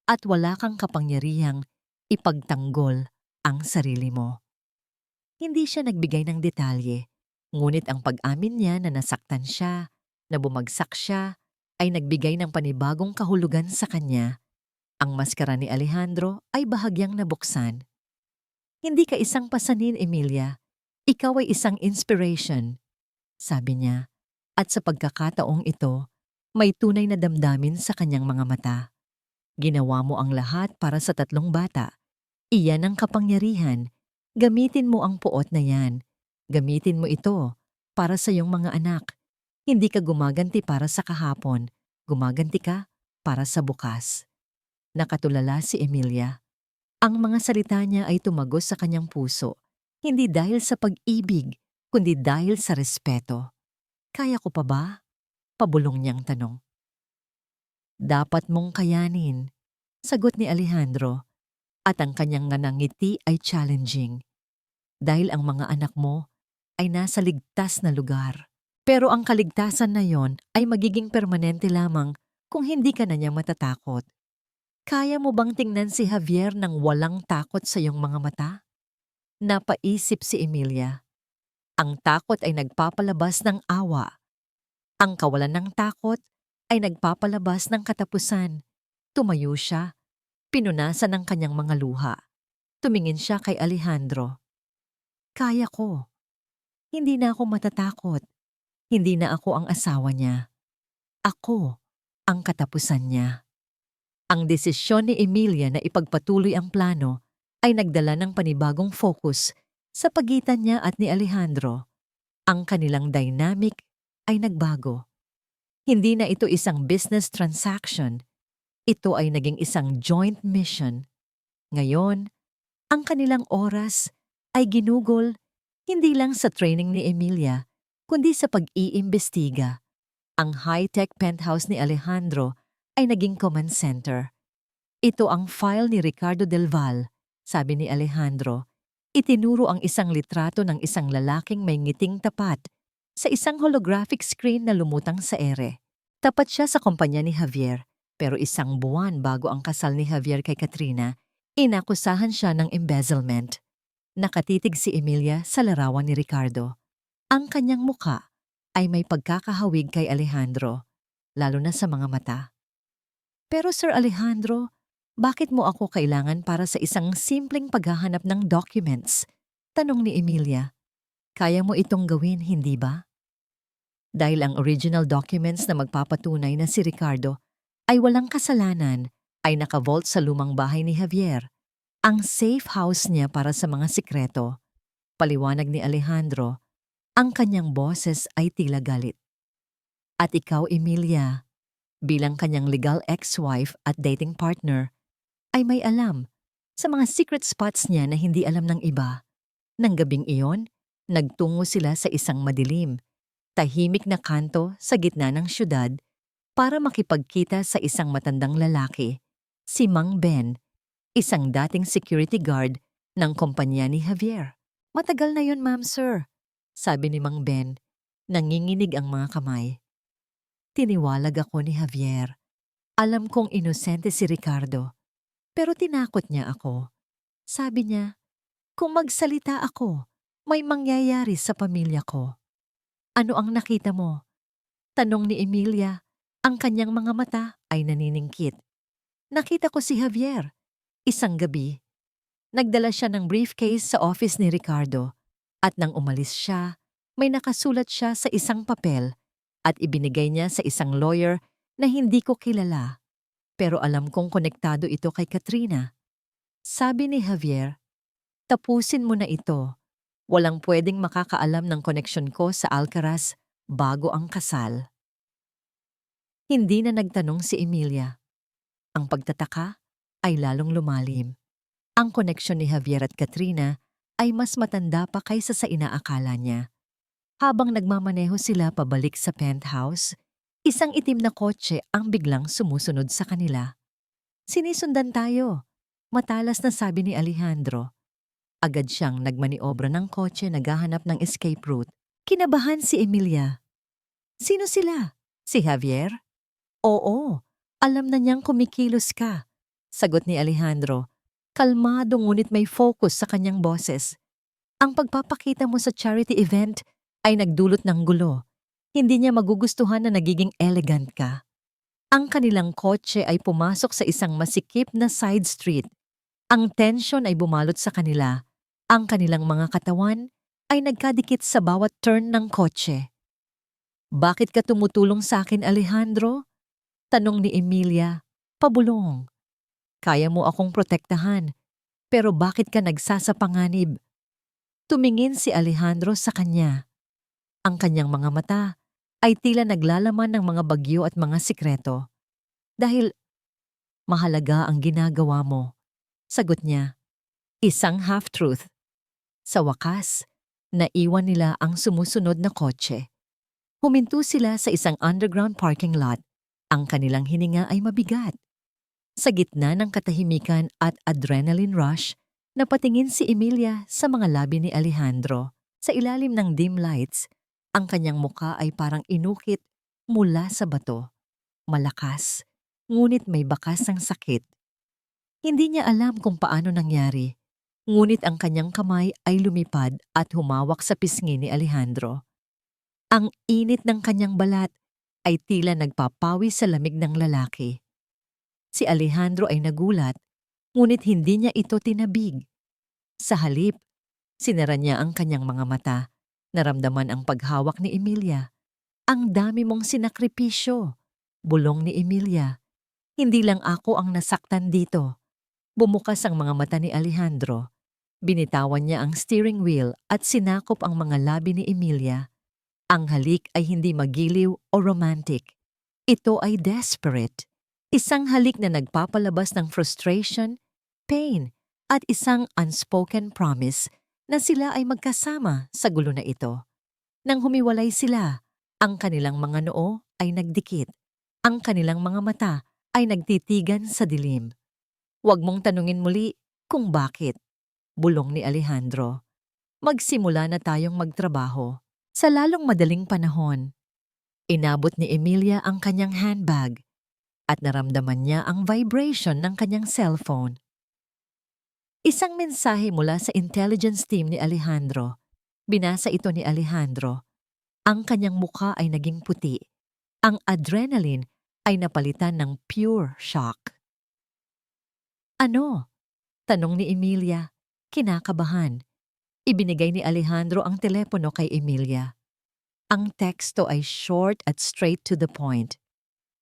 at wala kang kapangyarihang ipagtanggol ang sarili mo." Hindi siya nagbigay ng detalye, ngunit ang pag-amin niya na nasaktan siya, na bumagsak siya, ay nagbigay ng panibagong kahulugan sa kanya. Ang maskara ni Alejandro ay bahagyang nabuksan. "Hindi ka isang pasanin, Emilia. Ikaw ay isang inspiration," sabi niya. At sa pagkakataong ito, may tunay na damdamin sa kanyang mga mata. "Ginawa mo ang lahat para sa 3 bata. Iyan ang kapangyarihan. Gamitin mo ang puot na yan. Gamitin mo ito para sa iyong mga anak. Hindi ka gumaganti para sa kahapon. Gumaganti ka para sa bukas. Nakatulala si Emilia. Ang mga salita niya ay tumagos sa kanyang puso, hindi dahil sa pag-ibig, kundi dahil sa respeto. Kaya ko pa ba? Pabulong niyang tanong. Dapat mong kayanin, sagot ni Alejandro, at ang kanyang nanangiti ay challenging. Dahil ang mga anak mo ay nasa ligtas na lugar. Pero ang kaligtasan na yon ay magiging permanente lamang kung hindi ka na niya matatakot. Kaya mo bang tingnan si Javier nang walang takot sa iyong mga mata? Napaisip si Emilia. Ang takot ay nagpapalabas ng awa. Ang kawalan ng takot ay nagpapalabas ng katapusan. Tumayo siya, pinunasan ng kanyang mga luha. Tumingin siya kay Alejandro. Kaya ko. Hindi na ako matatakot. Hindi na ako ang asawa niya. Ako ang katapusan niya. Ang desisyon ni Emilia na ipagpatuloy ang plano ay nagdala ng panibagong focus sa pagitan niya at ni Alejandro. Ang kanilang dynamic ay nagbago. Hindi na ito isang business transaction. Ito ay naging isang joint mission. Ngayon, ang kanilang oras ay ginugol hindi lang sa training ni Emilia, kundi sa pag-iimbestiga. Ang high-tech penthouse ni Alejandro ay naging command center. Ito ang file ni Ricardo Del Val, sabi ni Alejandro. Itinuro ang isang litrato ng isang lalaking may ngiting tapat sa isang holographic screen na lumutang sa ere. Tapat siya sa kumpanya ni Javier, pero isang buwan bago ang kasal ni Javier kay Katrina, inakusahan siya ng embezzlement. Nakatitig si Emilia sa larawan ni Ricardo. Ang kanyang muka ay may pagkakahawig kay Alejandro, lalo na sa mga mata. Pero Sir Alejandro, bakit mo ako kailangan para sa isang simpleng paghahanap ng documents? Tanong ni Emilia. Kaya mo itong gawin, hindi ba? Dahil ang original documents na magpapatunay na si Ricardo ay walang kasalanan ay nakavault sa lumang bahay ni Javier. Ang safe house niya para sa mga sikreto. Paliwanag ni Alejandro, ang kanyang boses ay tila galit. At ikaw, Emilia, bilang kanyang legal ex-wife at dating partner, ay may alam sa mga secret spots niya na hindi alam ng iba. Nang gabing iyon, nagtungo sila sa isang madilim, tahimik na kanto sa gitna ng syudad para makipagkita sa isang matandang lalaki, si Mang Ben, isang dating security guard ng kumpanya ni Javier. Matagal na yun, ma'am, sir, sabi ni Mang Ben. Nanginginig ang mga kamay. Tiniwalag ako ni Javier. Alam kong inosente si Ricardo, pero tinakot niya ako. Sabi niya, kung magsalita ako, may mangyayari sa pamilya ko. Ano ang nakita mo? Tanong ni Emilia. Ang kanyang mga mata ay naniningkit. Nakita ko si Javier. Isang gabi, nagdala siya ng briefcase sa office ni Ricardo at nang umalis siya, may nakasulat siya sa isang papel at ibinigay niya sa isang lawyer na hindi ko kilala. Pero alam kong konektado ito kay Katrina. Sabi ni Javier, tapusin mo na ito. Walang pwedeng makakaalam ng koneksyon ko sa Alcaraz bago ang kasal. Hindi na nagtanong si Emilia. Ang pagtataka ay lalong lumalim. Ang koneksyon ni Javier at Katrina ay mas matanda pa kaysa sa inaakala niya. Habang nagmamaneho sila pabalik sa penthouse, isang itim na kotse ang biglang sumusunod sa kanila. Sinisundan tayo, matalas na sabi ni Alejandro. Agad siyang nagmaniobra ng kotse naghahanap ng escape route. Kinabahan si Emilia. Sino sila? Si Javier? Oo, alam na niyang kumikilos ka, sagot ni Alejandro. Kalmado ngunit may focus sa kanyang boses. Ang pagpapakita mo sa charity event ay nagdulot ng gulo. Hindi niya magugustuhan na nagiging elegant ka. Ang kanilang kotse ay pumasok sa isang masikip na side street. Ang tensyon ay bumalot sa kanila. Ang kanilang mga katawan ay nagkadikit sa bawat turn ng kotse. Bakit ka tumutulong sa akin, Alejandro? Tanong ni Emilia, pabulong. Kaya mo akong protektahan, pero bakit ka nagsasapanganib? Tumingin si Alejandro sa kanya. Ang kanyang mga mata ay tila naglalaman ng mga bagyo at mga sikreto. Dahil mahalaga ang ginagawa mo. Sagot niya, isang half-truth. Sa wakas, naiwan nila ang sumusunod na kotse. Huminto sila sa isang underground parking lot. Ang kanilang hininga ay mabigat. Sa gitna ng katahimikan at adrenaline rush, napatingin si Emilia sa mga labi ni Alejandro. Sa ilalim ng dim lights, ang kanyang muka ay parang inukit mula sa bato. Malakas, ngunit may bakas ng sakit. Hindi niya alam kung paano nangyari, ngunit ang kanyang kamay ay lumipad at humawak sa pisngi ni Alejandro. Ang init ng kanyang balat ay tila nagpapawi sa lamig ng lalaki. Si Alejandro ay nagulat, ngunit hindi niya ito tinabig. Sa halip, sinara niya ang kanyang mga mata. Naramdaman ang paghawak ni Emilia. Ang dami mong sinakripisyo, bulong ni Emilia. Hindi lang ako ang nasaktan dito. Bumukas ang mga mata ni Alejandro. Binitawan niya ang steering wheel at sinakop ang mga labi ni Emilia. Ang halik ay hindi magiliw o romantic. Ito ay desperate. Isang halik na nagpapalabas ng frustration, pain, at isang unspoken promise na sila ay magkasama sa gulo na ito. Nang humiwalay sila, ang kanilang mga noo ay nagdikit. Ang kanilang mga mata ay nagtitigan sa dilim. Huwag mong tanungin muli kung bakit, bulong ni Alejandro. Magsimula na tayong magtrabaho. Sa lalong madaling panahon, inabot ni Emilia ang kanyang handbag at naramdaman niya ang vibration ng kanyang cellphone. Isang mensahe mula sa intelligence team ni Alejandro. Binasa ito ni Alejandro. Ang kanyang mukha ay naging puti. Ang adrenaline ay napalitan ng pure shock. Ano? Tanong ni Emilia, kinakabahan. Ibinigay ni Alejandro ang telepono kay Emilia. Ang teksto ay short at straight to the point.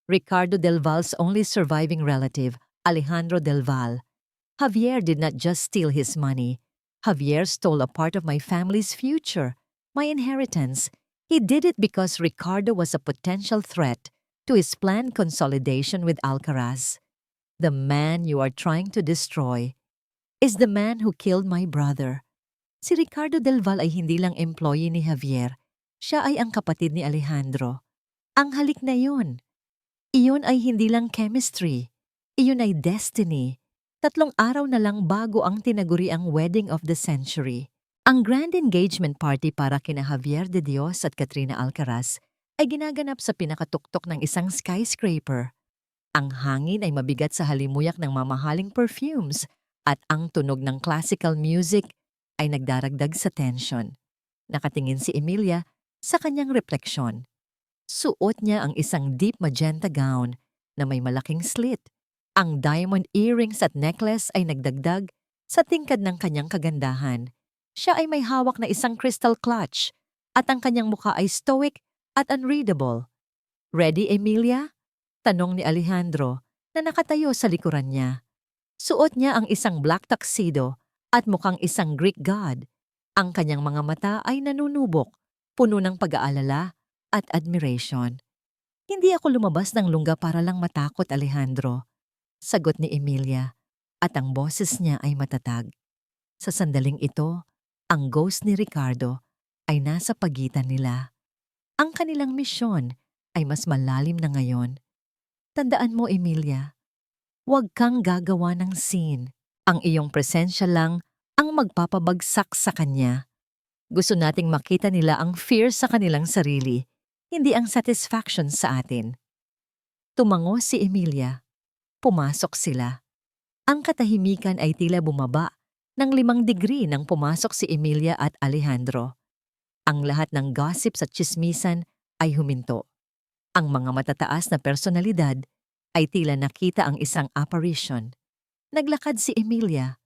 Ricardo Del Val's only surviving relative, Alejandro Del Val. Javier did not just steal his money. Javier stole a part of my family's future, my inheritance. He did it because Ricardo was a potential threat to his planned consolidation with Alcaraz. The man you are trying to destroy is the man who killed my brother. Si Ricardo Del Val ay hindi lang employee ni Javier. Siya ay ang kapatid ni Alejandro. Ang halik na yun. Iyon ay hindi lang chemistry. Iyon ay destiny. 3 araw na lang bago ang tinaguriang wedding of the century. Ang grand engagement party para kina Javier de Dios at Katrina Alcaraz ay ginaganap sa pinakatuktok ng isang skyscraper. Ang hangin ay mabigat sa halimuyak ng mamahaling perfumes at ang tunog ng classical music ay nagdaragdag sa tension. Nakatingin si Emilia sa kanyang refleksyon. Suot niya ang isang deep magenta gown na may malaking slit. Ang diamond earrings at necklace ay nagdagdag sa tingkad ng kanyang kagandahan. Siya ay may hawak na isang crystal clutch at ang kanyang mukha ay stoic at unreadable. Ready, Emilia? Tanong ni Alejandro na nakatayo sa likuran niya. Suot niya ang isang black tuxedo at mukhang isang Greek god. Ang kanyang mga mata ay nanunubok, puno ng pag-aalala at admiration. Hindi ako lumabas ng lungga para lang matakot, Alejandro. Sagot ni Emilia, at ang boses niya ay matatag. Sa sandaling ito, ang ghost ni Ricardo ay nasa pagitan nila. Ang kanilang misyon ay mas malalim na ngayon. Tandaan mo, Emilia, huwag kang gagawa ng scene. Ang iyong presensya lang ang magpapabagsak sa kanya. Gusto nating makita nila ang fear sa kanilang sarili, hindi ang satisfaction sa atin. Tumango si Emilia. Pumasok sila. Ang katahimikan ay tila bumaba ng 5 degree nang pumasok si Emilia at Alejandro. Ang lahat ng gossips at chismisan ay huminto. Ang mga matataas na personalidad ay tila nakita ang isang apparition. Naglakad si Emilia.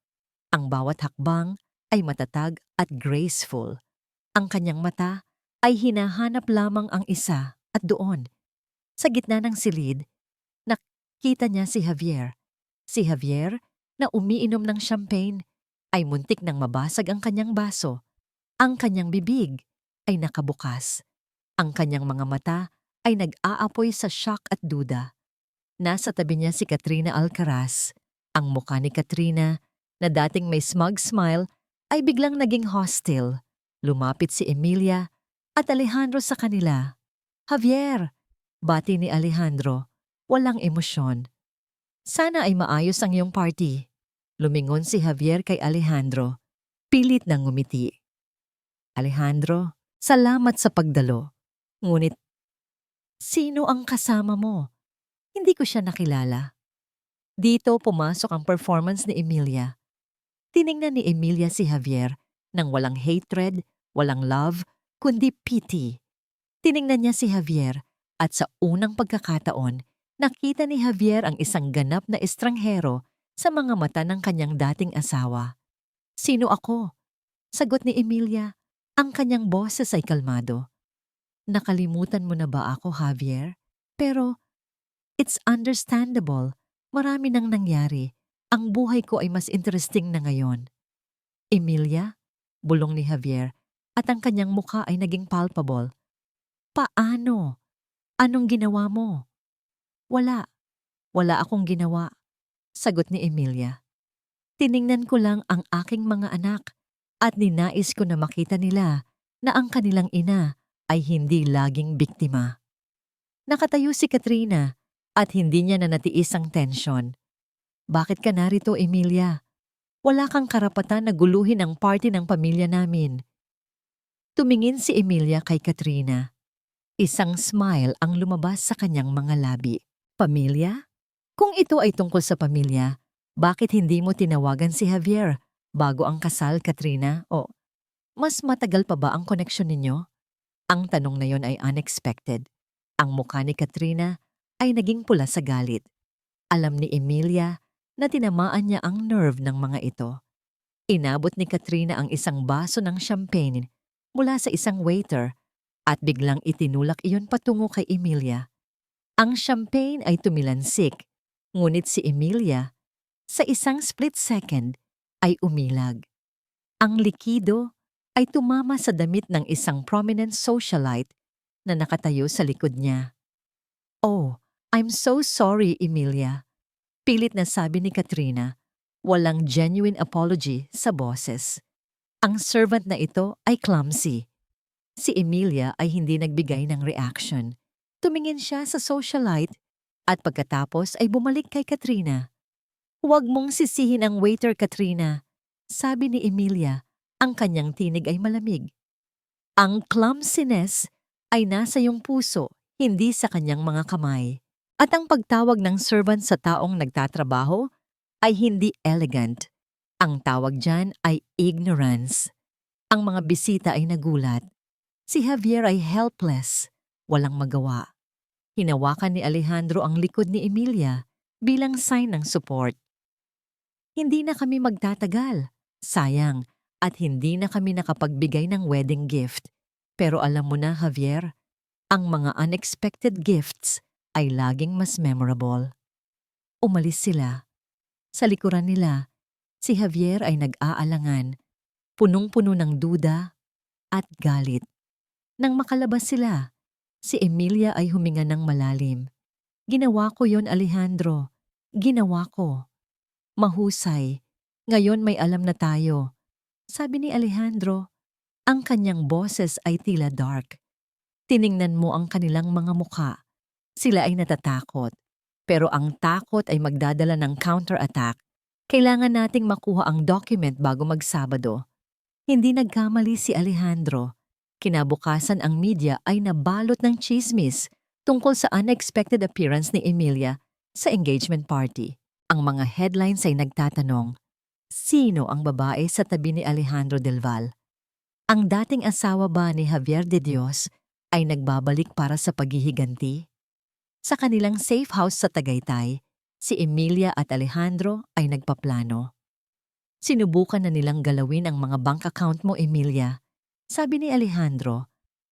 Ang bawat hakbang ay matatag at graceful. Ang kanyang mata ay hinahanap lamang ang isa at doon, sa gitna ng silid, nakita niya si Javier. Si Javier na umiinom ng champagne ay muntik nang mabasag ang kanyang baso. Ang kanyang bibig ay nakabukas. Ang kanyang mga mata ay nag-aapoy sa shock at duda. Nasa tabi niya si Katrina Alcaraz. Ang mukha ni Katrina, na dating may smug smile, ay biglang naging hostile. Lumapit si Emilia at Alejandro sa kanila. Javier, bati ni Alejandro, walang emosyon. Sana ay maayos ang iyong party. Lumingon si Javier kay Alejandro. Pilit na ngumiti. Alejandro, salamat sa pagdalo. Ngunit, sino ang kasama mo? Hindi ko siya nakilala. Dito pumasok ang performance ni Emilia. Tiningnan ni Emilia si Javier nang walang hatred, walang love, kundi pity. Tiningnan niya si Javier at sa unang pagkakataon, nakita ni Javier ang isang ganap na estranghero sa mga mata ng kanyang dating asawa. Sino ako? Sagot ni Emilia. Ang kanyang boses ay kalmado. Nakalimutan mo na ba ako, Javier? Pero, it's understandable. Marami nang nangyari. Ang buhay ko ay mas interesting na ngayon. Emilia? Bulong ni Javier at ang kanyang mukha ay naging palpable. Paano? Anong ginawa mo? Wala. Wala akong ginawa. Sagot ni Emilia. Tiningnan ko lang ang aking mga anak at ninais ko na makita nila na ang kanilang ina ay hindi laging biktima. Nakatayo si Katrina at hindi niya nanatiis ang tensyon. Bakit ka narito, Emilia? Wala kang karapatan na guluhin ang party ng pamilya namin. Tumingin si Emilia kay Katrina. Isang smile ang lumabas sa kanyang mga labi. Pamilya? Kung ito ay tungkol sa pamilya, bakit hindi mo tinawagan si Javier bago ang kasal, Katrina? O mas matagal pa ba ang koneksyon ninyo? Ang tanong na yon ay unexpected. Ang mukha ni Katrina ay naging pula sa galit. Alam ni Emilia na tinamaan niya ang nerve ng mga ito. Inabot ni Katrina ang isang baso ng champagne mula sa isang waiter at biglang itinulak iyon patungo kay Emilia. Ang champagne ay tumilansik, ngunit si Emilia, sa isang split second, ay umilag. Ang likido ay tumama sa damit ng isang prominent socialite na nakatayo sa likod niya. Oh, I'm so sorry, Emilia. Pilit na sabi ni Katrina, walang genuine apology sa boses. Ang servant na ito ay clumsy. Si Emilia ay hindi nagbigay ng reaction. Tumingin siya sa socialite at pagkatapos ay bumalik kay Katrina. Huwag mong sisihin ang waiter, Katrina, sabi ni Emilia. Ang kanyang tinig ay malamig. Ang clumsiness ay nasa iyong puso, hindi sa kanyang mga kamay. At ang pagtawag ng servant sa taong nagtatrabaho ay hindi elegant. Ang tawag dyan ay ignorance. Ang mga bisita ay nagulat. Si Javier ay helpless, walang magawa. Hinawakan ni Alejandro ang likod ni Emilia bilang sign ng support. Hindi na kami magtatagal. Sayang, at hindi na kami nakapagbigay ng wedding gift. Pero alam mo na, Javier, ang mga unexpected gifts ay laging mas memorable. Umalis sila. Sa likuran nila, si Javier ay nag-aalangan, punong-puno ng duda at galit. Nang makalabas sila, si Emilia ay huminga ng malalim. Ginawa ko yon, Alejandro. Ginawa ko. Mahusay. Ngayon may alam na tayo. Sabi ni Alejandro, ang kanyang boses ay tila dark. Tiningnan mo ang kanilang mga mukha. Sila ay natatakot. Pero ang takot ay magdadala ng counter-attack. Kailangan nating makuha ang document bago magsabado. Hindi nagkamali si Alejandro. Kinabukasan ang media ay nabalot ng chismis tungkol sa unexpected appearance ni Emilia sa engagement party. Ang mga headlines ay nagtatanong, sino ang babae sa tabi ni Alejandro Del Val? Ang dating asawa ba ni Javier de Dios ay nagbabalik para sa paghihiganti? Sa kanilang safe house sa Tagaytay, si Emilia at Alejandro ay nagpaplano. Sinubukan na nilang galawin ang mga bank account mo, Emilia. Sabi ni Alejandro,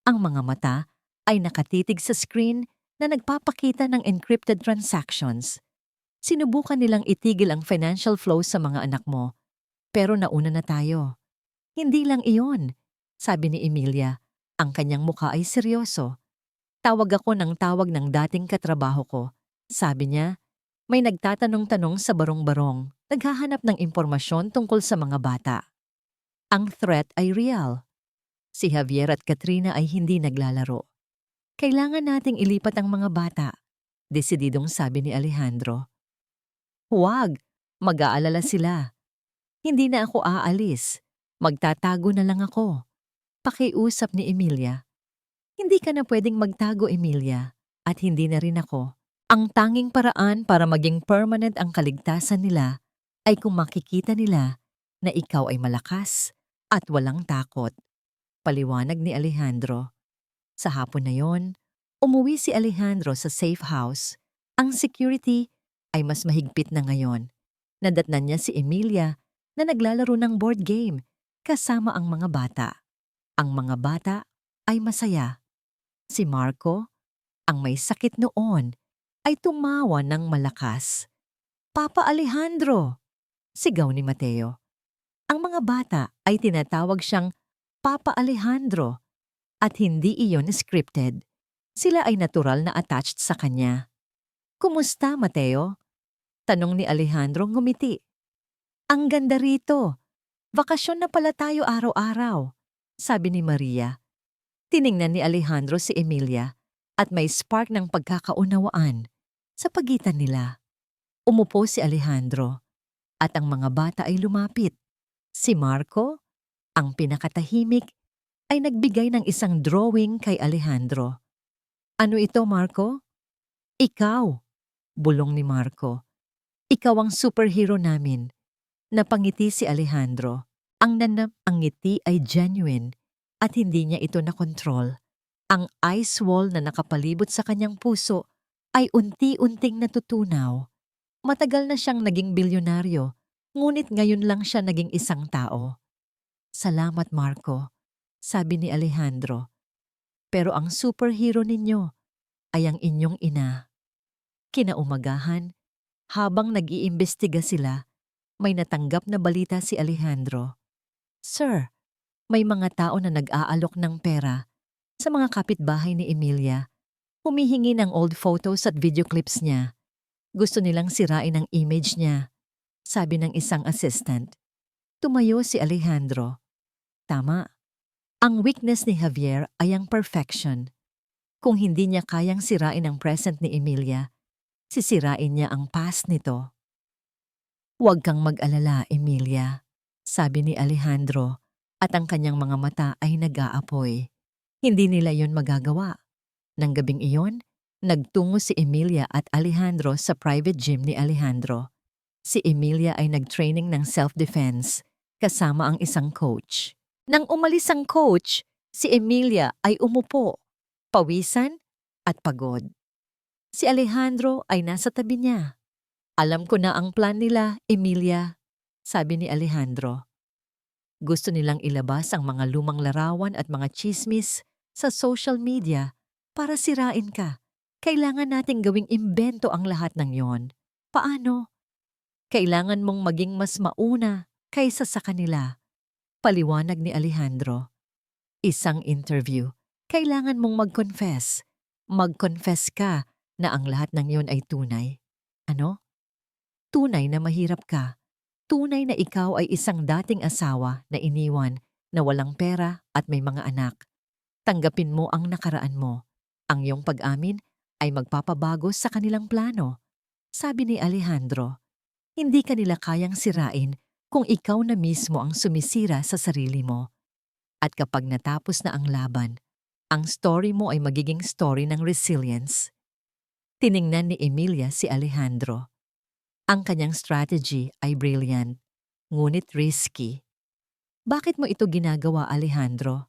ang mga mata ay nakatitig sa screen na nagpapakita ng encrypted transactions. Sinubukan nilang itigil ang financial flow sa mga anak mo, pero nauna na tayo. Hindi lang iyon, sabi ni Emilia. Ang kanyang mukha ay seryoso. Tawag ako ng tawag ng dating katrabaho ko. Sabi niya, may nagtatanong-tanong sa barong-barong, naghahanap ng impormasyon tungkol sa mga bata. Ang threat ay real. Si Javier at Katrina ay hindi naglalaro. Kailangan nating ilipat ang mga bata, desididong sabi ni Alejandro. Huwag, mag-aalala sila. Hindi na ako aalis. Magtatago na lang ako. Pakiusap ni Emilia. Hindi ka na pwedeng magtago, Emilia, at hindi na rin ako. Ang tanging paraan para maging permanent ang kaligtasan nila ay kung makikita nila na ikaw ay malakas at walang takot. Paliwanag ni Alejandro. Sa hapon na yon, umuwi si Alejandro sa safe house. Ang security ay mas mahigpit na ngayon. Nadatnan niya si Emilia na naglalaro ng board game kasama ang mga bata. Ang mga bata ay masaya. Si Marco, ang may sakit noon, ay tumawa ng malakas. Papa Alejandro! Sigaw ni Mateo. Ang mga bata ay tinatawag siyang Papa Alejandro at hindi iyon scripted. Sila ay natural na attached sa kanya. Kumusta, Mateo? Tanong ni Alejandro ngumiti. Ang ganda rito. Bakasyon na pala tayo araw-araw, sabi ni Maria. Tiningnan ni Alejandro si Emilia at may spark ng pagkakaunawaan sa pagitan nila. Umupo si Alejandro at ang mga bata ay lumapit. Si Marco, ang pinakatahimik, ay nagbigay ng isang drawing kay Alejandro. Ano ito, Marco? Ikaw, bulong ni Marco. Ikaw ang superhero namin. Napangiti si Alejandro. Ang ngiti ay genuine at hindi niya ito nakontrol. Ang ice wall na nakapalibot sa kanyang puso ay unti-unting natutunaw. Matagal na siyang naging bilyonaryo, ngunit ngayon lang siya naging isang tao. Salamat, Marco, sabi ni Alejandro. Pero ang superhero ninyo ay ang inyong ina. Kinaumagahan, habang nag-iimbestiga sila, may natanggap na balita si Alejandro. Sir, may mga tao na nag-aalok ng pera sa mga kapitbahay ni Emilia. Humihingi ng old photos at video clips niya. Gusto nilang sirain ang image niya, sabi ng isang assistant. Tumayo si Alejandro. Tama. Ang weakness ni Javier ay ang perfection. Kung hindi niya kayang sirain ang present ni Emilia, sisirain niya ang past nito. Huwag kang mag-alala, Emilia, sabi ni Alejandro at ang kanyang mga mata ay nag-aapoy. Hindi nila yon magagawa. Nang gabing iyon, nagtungo si Emilia at Alejandro sa private gym ni Alejandro. Si Emilia ay nag-training ng self-defense kasama ang isang coach. Nang umalis ang coach, si Emilia ay umupo, pawisan at pagod. Si Alejandro ay nasa tabi niya. Alam ko na ang plan nila, Emilia, sabi ni Alejandro. Gusto nilang ilabas ang mga lumang larawan at mga chismis sa social media para sirain ka. Kailangan nating gawing imbento ang lahat ng yon. Paano? Kailangan mong maging mas mauna kaysa sa kanila. Paliwanag ni Alejandro. Isang interview. Kailangan mong mag-confess. Mag-confess ka na ang lahat ng yon ay tunay. Ano? Tunay na mahirap ka. Tunay na ikaw ay isang dating asawa na iniwan na walang pera at may mga anak. Tanggapin mo ang nakaraan mo. Ang iyong pag-amin ay magpapabago sa kanilang plano. Sabi ni Alejandro, hindi ka nila kayang sirain kung ikaw na mismo ang sumisira sa sarili mo. At kapag natapos na ang laban, ang story mo ay magiging story ng resilience. Tiningnan ni Emilia si Alejandro. Ang kanyang strategy ay brilliant, ngunit risky. Bakit mo ito ginagawa, Alejandro?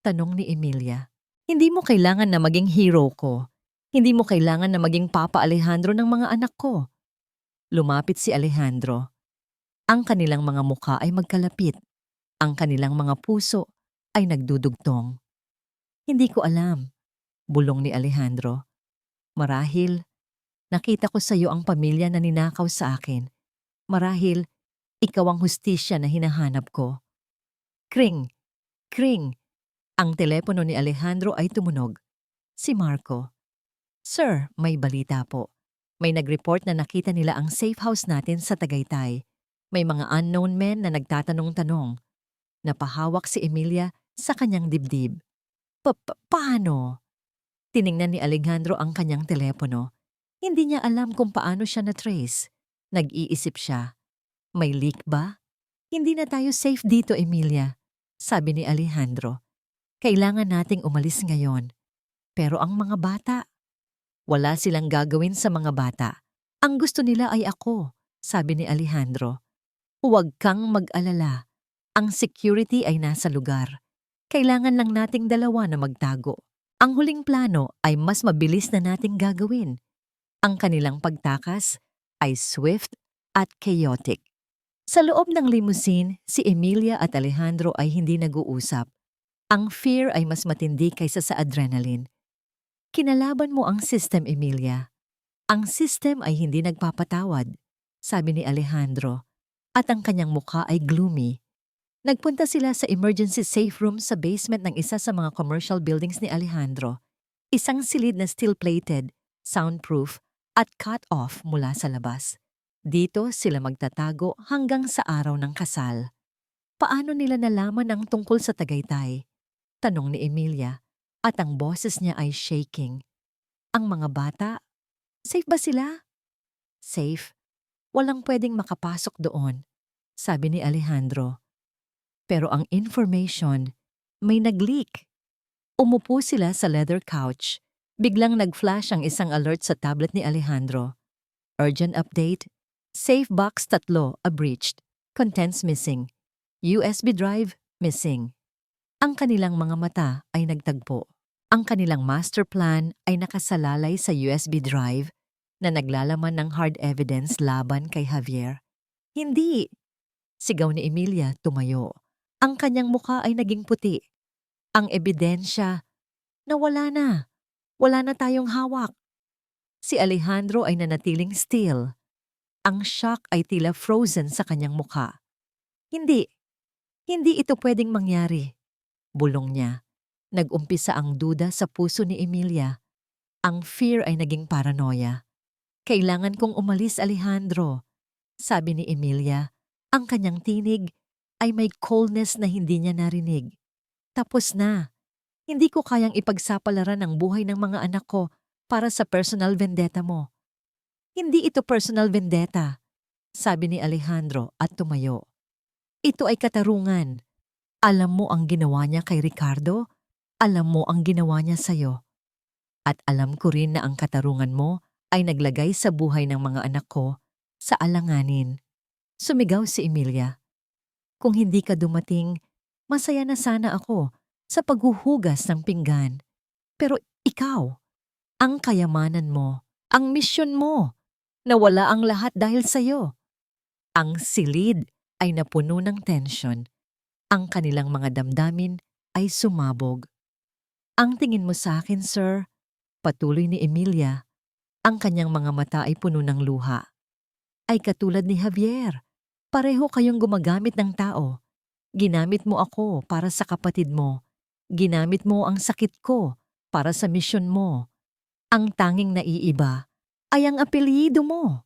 Tanong ni Emilia. Hindi mo kailangan na maging hero ko. Hindi mo kailangan na maging Papa Alejandro ng mga anak ko. Lumapit si Alejandro. Ang kanilang mga mukha ay magkalapit. Ang kanilang mga puso ay nagdudugtong. Hindi ko alam, bulong ni Alejandro. Marahil, nakita ko sa iyo ang pamilya na ninakaw sa akin. Marahil, ikaw ang hustisya na hinahanap ko. Kring! Kring! Ang telepono ni Alejandro ay tumunog. Si Marco. Sir, may balita po. May nag-report na nakita nila ang safe house natin sa Tagaytay. May mga unknown men na nagtatanong-tanong. Napahawak si Emilia sa kanyang dibdib. Paano? Tiningnan ni Alejandro ang kanyang telepono. Hindi niya alam kung paano siya na-trace. Nag-iisip siya. May leak ba? Hindi na tayo safe dito, Emilia, sabi ni Alejandro. Kailangan nating umalis ngayon. Pero ang mga bata, wala silang gagawin sa mga bata. Ang gusto nila ay ako, sabi ni Alejandro. Huwag kang mag-alala. Ang security ay nasa lugar. Kailangan lang nating dalawa na magtago. Ang huling plano ay mas mabilis na nating gagawin. Ang kanilang pagtakas ay swift at chaotic. Sa loob ng limousine, si Emilia at Alejandro ay hindi nag-uusap. Ang fear ay mas matindi kaysa sa adrenaline. Kinalaban mo ang system, Emilia. Ang system ay hindi nagpapatawad, sabi ni Alejandro, at ang kanyang mukha ay gloomy. Nagpunta sila sa emergency safe room sa basement ng isa sa mga commercial buildings ni Alejandro. Isang silid na steel-plated, soundproof, at cut-off mula sa labas. Dito sila magtatago hanggang sa araw ng kasal. Paano nila nalaman ang tungkol sa Tagaytay? Tanong ni Emilia, at ang boses niya ay shaking. Ang mga bata, safe ba sila? Safe. Walang pwedeng makapasok doon, sabi ni Alejandro. Pero ang information, may nag-leak. Umupo sila sa leather couch. Biglang nag-flash ang isang alert sa tablet ni Alejandro. Urgent update. Safe box 3 breached. Contents missing. USB drive missing. Ang kanilang mga mata ay nagtagpo. Ang kanilang master plan ay nakasalalay sa USB drive na naglalaman ng hard evidence laban kay Javier. Hindi! Sigaw ni Emilia tumayo. Ang kanyang mukha ay naging puti. Ang ebidensya na wala na. Wala na tayong hawak. Si Alejandro ay nanatiling still. Ang shock ay tila frozen sa kanyang mukha. Hindi ito pwedeng mangyari. Bulong niya. Nag-umpisa ang duda sa puso ni Emilia. Ang fear ay naging paranoia. Kailangan kong umalis, Alejandro. Sabi ni Emilia, ang kanyang tinig ay may coldness na hindi niya narinig. Tapos na. Hindi ko kayang ipagsapalaran ang buhay ng mga anak ko para sa personal vendetta mo. Hindi ito personal vendetta, sabi ni Alejandro at tumayo. Ito ay katarungan. Alam mo ang ginawa niya kay Ricardo? Alam mo ang ginawa niya sa'yo. At alam ko rin na ang katarungan mo ay naglagay sa buhay ng mga anak ko sa alanganin. Sumigaw si Emilia. Kung hindi ka dumating, masaya na sana ako sa paghuhugas ng pinggan. Pero ikaw, ang kayamanan mo, ang misyon mo, nawala ang lahat dahil sa'yo. Ang silid ay napuno ng tensyon. Ang kanilang mga damdamin ay sumabog. Ang tingin mo sa akin, sir, patuloy ni Emilia. Ang kanyang mga mata ay puno ng luha. Ay katulad ni Javier. Pareho kayong gumagamit ng tao. Ginamit mo ako para sa kapatid mo. Ginamit mo ang sakit ko para sa misyon mo. Ang tanging naiiba ay ang apelyido mo.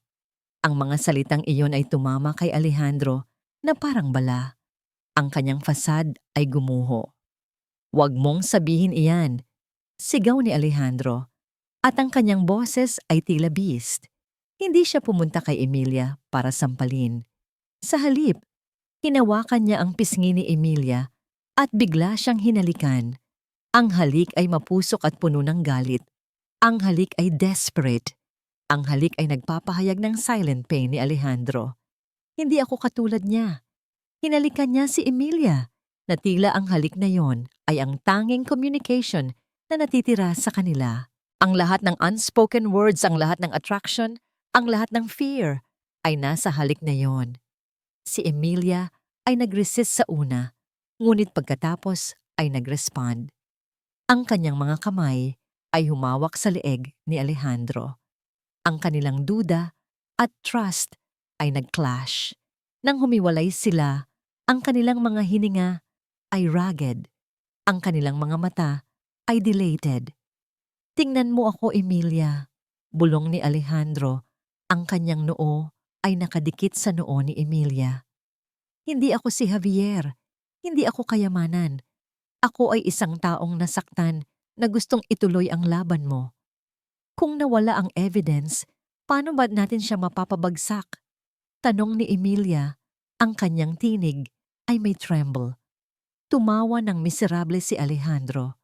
Ang mga salitang iyon ay tumama kay Alejandro na parang bala. Ang kanyang fasad ay gumuho. Huwag mong sabihin iyan, sigaw ni Alejandro. At ang kanyang boses ay tila beast. Hindi siya pumunta kay Emilia para sampalin. Sa halip, hinawakan niya ang pisngi ni Emilia at bigla siyang hinalikan. Ang halik ay mapusok at puno ng galit. Ang halik ay desperate. Ang halik ay nagpapahayag ng silent pain ni Alejandro. Hindi ako katulad niya. Hinalikan niya si Emilia na tila ang halik na yon ay ang tanging communication na natitira sa kanila. Ang lahat ng unspoken words, ang lahat ng attraction, ang lahat ng fear ay nasa halik na yon. Si Emilia ay nag-resist sa una, ngunit pagkatapos ay nag-respond. Ang kanyang mga kamay ay humawak sa leeg ni Alejandro. Ang kanilang duda at trust ay nag-clash. Nang humiwalay sila, ang kanilang mga hininga ay ragged. Ang kanilang mga mata ay dilated. Tingnan mo ako, Emilia. Bulong ni Alejandro, ang kanyang noo ay nakadikit sa noo ni Emilia. Hindi ako si Javier. Hindi ako kayamanan. Ako ay isang taong nasaktan na gustong ituloy ang laban mo. Kung nawala ang evidence, paano ba natin siya mapapabagsak? Tanong ni Emilia, ang kanyang tinig ay may tremble. Tumawa ng miserable si Alejandro.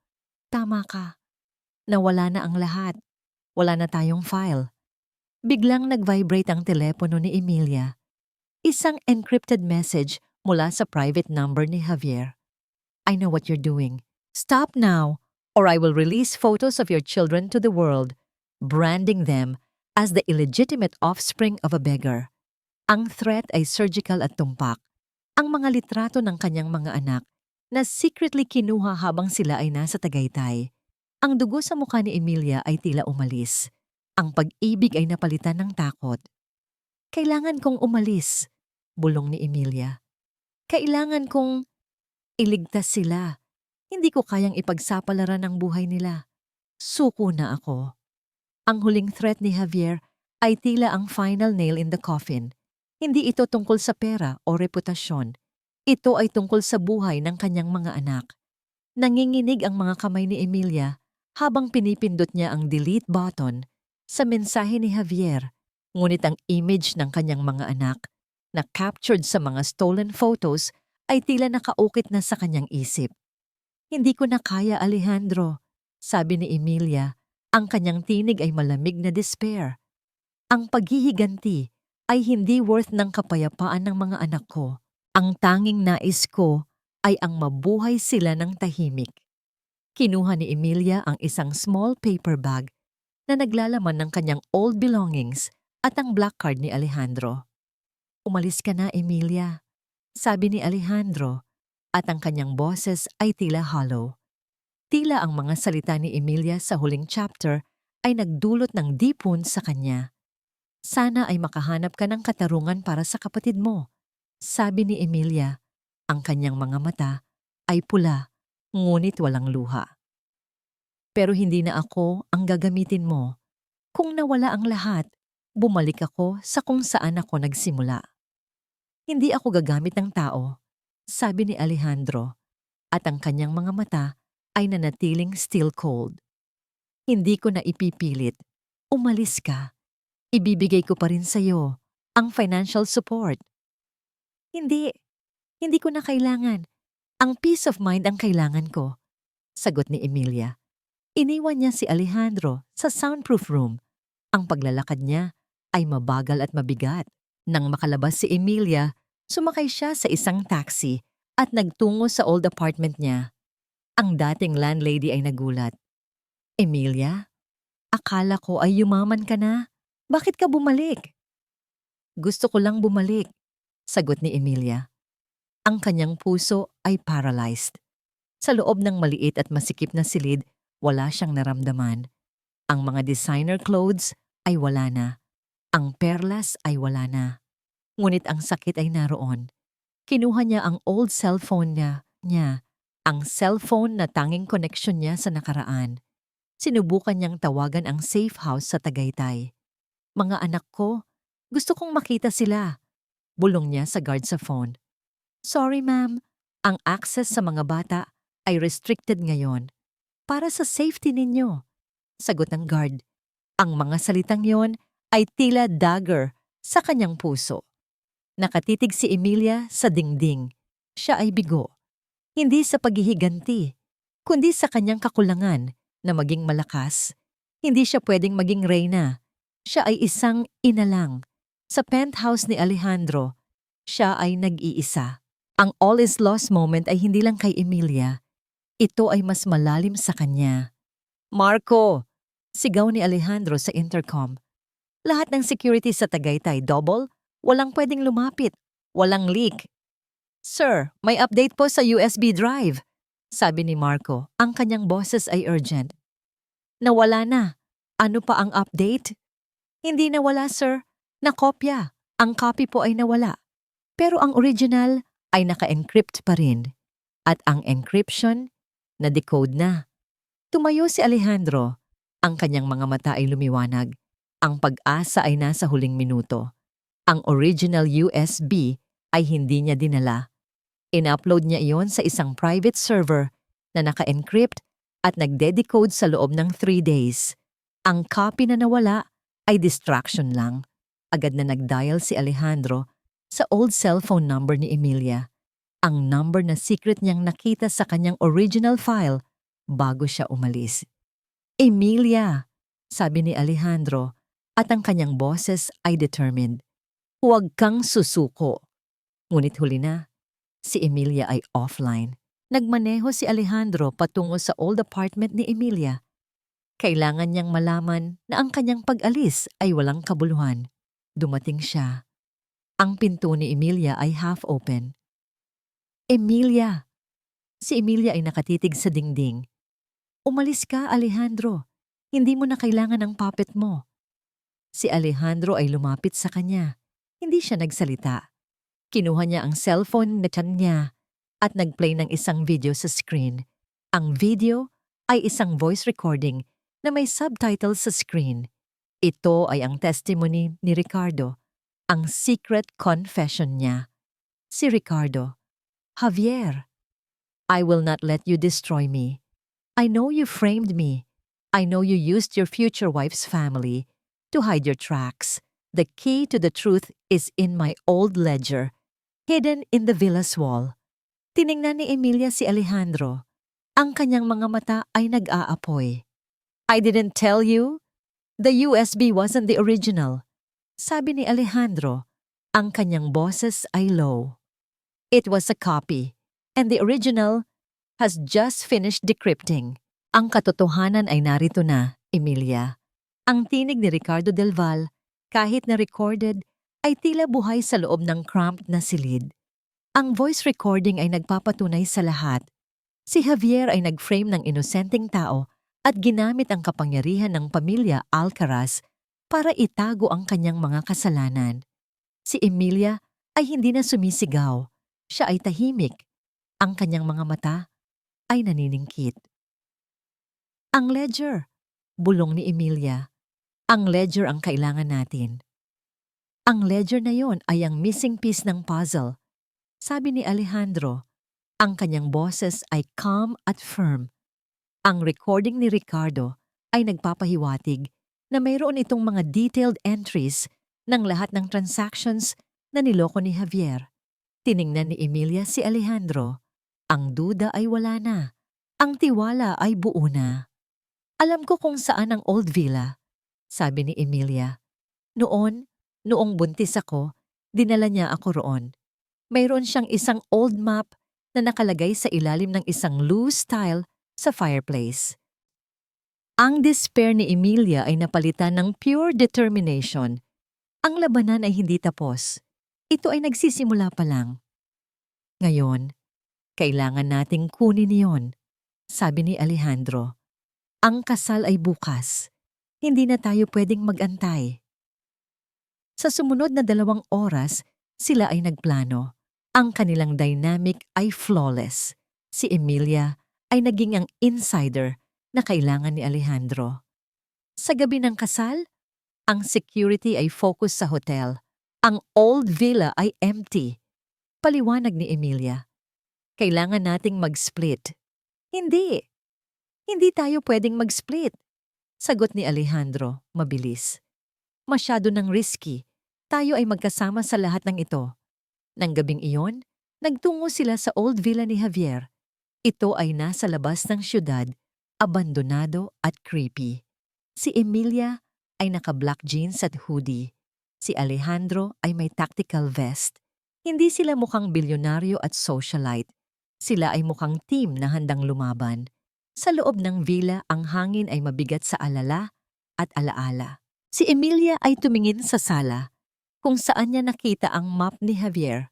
Tama ka. Nawala na ang lahat. Wala na tayong file. Biglang nag-vibrate ang telepono ni Emilia. Isang encrypted message mula sa private number ni Javier. I know what you're doing. Stop now, or I will release photos of your children to the world, branding them as the illegitimate offspring of a beggar. Ang threat ay surgical at tumpak. Ang mga litrato ng kanyang mga anak na secretly kinuha habang sila ay nasa Tagaytay. Ang dugo sa mukha ni Emilia ay tila umalis. Ang pag-ibig ay napalitan ng takot. Kailangan kong umalis, bulong ni Emilia. Kailangan kong iligtas sila. Hindi ko kayang ipagsapalaran ang buhay nila. Suko na ako. Ang huling threat ni Javier ay tila ang final nail in the coffin. Hindi ito tungkol sa pera o reputasyon. Ito ay tungkol sa buhay ng kanyang mga anak. Nanginginig ang mga kamay ni Emilia habang pinipindot niya ang delete button sa mensahe ni Javier. Ngunit ang image ng kanyang mga anak na captured sa mga stolen photos ay tila nakaukit na sa kanyang isip. Hindi ko na kaya, Alejandro, sabi ni Emilia. Ang kanyang tinig ay malamig na despair. Ang paghihiganti ay hindi worth ng kapayapaan ng mga anak ko. Ang tanging nais ko ay ang mabuhay sila ng tahimik. Kinuha ni Emilia ang isang small paper bag na naglalaman ng kanyang old belongings at ang black card ni Alejandro. Umalis ka na, Emilia, sabi ni Alejandro, at ang kanyang boses ay tila hollow. Tila ang mga salita ni Emilia sa huling chapter ay nagdulot ng deep wound sa kanya. Sana ay makahanap ka ng katarungan para sa kapatid mo, sabi ni Emilia. Ang kanyang mga mata ay pula, ngunit walang luha. Pero hindi na ako ang gagamitin mo. Kung nawala ang lahat, bumalik ako sa kung saan ako nagsimula. Hindi ako gagamit ng tao, sabi ni Alejandro, at ang kanyang mga mata ay nanatiling still cold. Hindi ko na ipipilit. Umalis ka. Ibibigay ko pa rin sa'yo ang financial support. Hindi. Hindi ko na kailangan. Ang peace of mind ang kailangan ko, sagot ni Emilia. Iniwan niya si Alejandro sa soundproof room. Ang paglalakad niya ay mabagal at mabigat. Nang makalabas si Emilia, sumakay siya sa isang taxi at nagtungo sa old apartment niya. Ang dating landlady ay nagulat. Emilia, akala ko ay yumaman ka na. Bakit ka bumalik? Gusto ko lang bumalik, sagot ni Emilia. Ang kanyang puso ay paralyzed. Sa loob ng maliit at masikip na silid, wala siyang naramdaman. Ang mga designer clothes ay wala na. Ang perlas ay wala na. Ngunit ang sakit ay naroon. Kinuha niya ang old cellphone niya, ang cellphone na tanging connection niya sa nakaraan. Sinubukan niyang tawagan ang safe house sa Tagaytay. Mga anak ko, gusto kong makita sila. Bulong niya sa guard sa phone. Sorry ma'am, ang access sa mga bata ay restricted ngayon. Para sa safety ninyo, sagot ng guard. Ang mga salitang yon ay tila dagger sa kanyang puso. Nakatitig si Emilia sa dingding. Siya ay bigo. Hindi sa paghihiganti, kundi sa kanyang kakulangan na maging malakas. Hindi siya pwedeng maging reyna. Siya ay isang ina lang. Sa penthouse ni Alejandro, siya ay nag-iisa. Ang all is lost moment ay hindi lang kay Emilia. Ito ay mas malalim sa kanya. Marco! Sigaw ni Alejandro sa intercom. Lahat ng security sa Tagaytay double, walang pwedeng lumapit, walang leak. Sir, may update po sa USB drive, sabi ni Marco. Ang kanyang boses ay urgent. Nawala na. Ano pa ang update? Hindi nawala, sir. Nakopya. Ang copy po ay nawala. Pero ang original ay naka-encrypt pa rin. At ang encryption, na-decode na. Tumayo si Alejandro. Ang kanyang mga mata ay lumiwanag. Ang pag-asa ay nasa huling minuto. Ang original USB ay hindi niya dinala. In-upload niya iyon sa isang private server na naka-encrypt at nagde-decode sa loob ng 3 days. Ang copy na nawala ay distraction lang. Agad na nag-dial si Alejandro sa old cellphone number ni Emilia. Ang number na secret niyang nakita sa kanyang original file bago siya umalis. Emilia, sabi ni Alejandro, at ang kanyang boses ay determined. Huwag kang susuko. Ngunit huli na, si Emilia ay offline. Nagmaneho si Alejandro patungo sa old apartment ni Emilia. Kailangan niyang malaman na ang kanyang pag-alis ay walang kabuluhan. Dumating siya. Ang pinto ni Emilia ay half-open. Emilia! Si Emilia ay nakatitig sa dingding. Umalis ka, Alejandro. Hindi mo na kailangan ang puppet mo. Si Alejandro ay lumapit sa kanya. Hindi siya nagsalita. Kinuha niya ang cellphone na tiyan niya at nag-play ng isang video sa screen. Ang video ay isang voice recording na may subtitle sa screen. Ito ay ang testimony ni Ricardo, ang secret confession niya. Si Ricardo, Javier, I will not let you destroy me. I know you framed me. I know you used your future wife's family to hide your tracks. The key to the truth is in my old ledger, hidden in the villa's wall. Tiningnan ni Emilia si Alejandro. Ang kanyang mga mata ay nag-aapoy. I didn't tell you? The USB wasn't the original. Sabi ni Alejandro, ang kanyang boses ay low. It was a copy, and the original has just finished decrypting. Ang katotohanan ay narito na, Emilia. Ang tinig ni Ricardo Del Val, kahit na recorded, ay tila buhay sa loob ng cramped na silid. Ang voice recording ay nagpapatunay sa lahat. Si Javier ay nag-frame ng inosenteng tao at ginamit ang kapangyarihan ng pamilya Alcaraz para itago ang kanyang mga kasalanan. Si Emilia ay hindi na sumisigaw. Siya ay tahimik. Ang kanyang mga mata ay naniningkit. Ang ledger, bulong ni Emilia. Ang ledger ang kailangan natin. Ang ledger na yon ay ang missing piece ng puzzle. Sabi ni Alejandro, ang kanyang boses ay calm at firm. Ang recording ni Ricardo ay nagpapahiwatig na mayroon itong mga detailed entries ng lahat ng transactions na niloko ni Javier. Tiningnan ni Emilia si Alejandro. Ang duda ay wala na. Ang tiwala ay buo na. Alam ko kung saan ang old villa, sabi ni Emilia. Noong buntis ako, dinala niya ako roon. Mayroon siyang isang old map na nakalagay sa ilalim ng isang loose tile sa fireplace. Ang despair ni Emilia ay napalitan ng pure determination. Ang labanan ay hindi tapos. Ito ay nagsisimula pa lang. Ngayon, kailangan nating kunin iyon, sabi ni Alejandro. Ang kasal ay bukas. Hindi na tayo pwedeng mag-antay. Sa sumunod na 2 oras, sila ay nagplano. Ang kanilang dynamic ay flawless. Si Emilia ay naging ang insider na kailangan ni Alejandro. Sa gabi ng kasal, ang security ay focus sa hotel. Ang old villa ay empty. Paliwanag ni Emilia. Kailangan nating mag-split. Hindi. Hindi tayo pwedeng mag-split. Sagot ni Alejandro, mabilis. Masyado nang risky. Tayo ay magkasama sa lahat ng ito. Nang gabing iyon, nagtungo sila sa old villa ni Javier. Ito ay nasa labas ng syudad, abandonado at creepy. Si Emilia ay naka-black jeans at hoodie. Si Alejandro ay may tactical vest. Hindi sila mukhang bilyonaryo at socialite. Sila ay mukhang team na handang lumaban. Sa loob ng villa, ang hangin ay mabigat sa alala at alaala. Si Emilia ay tumingin sa sala, kung saan niya nakita ang map ni Javier.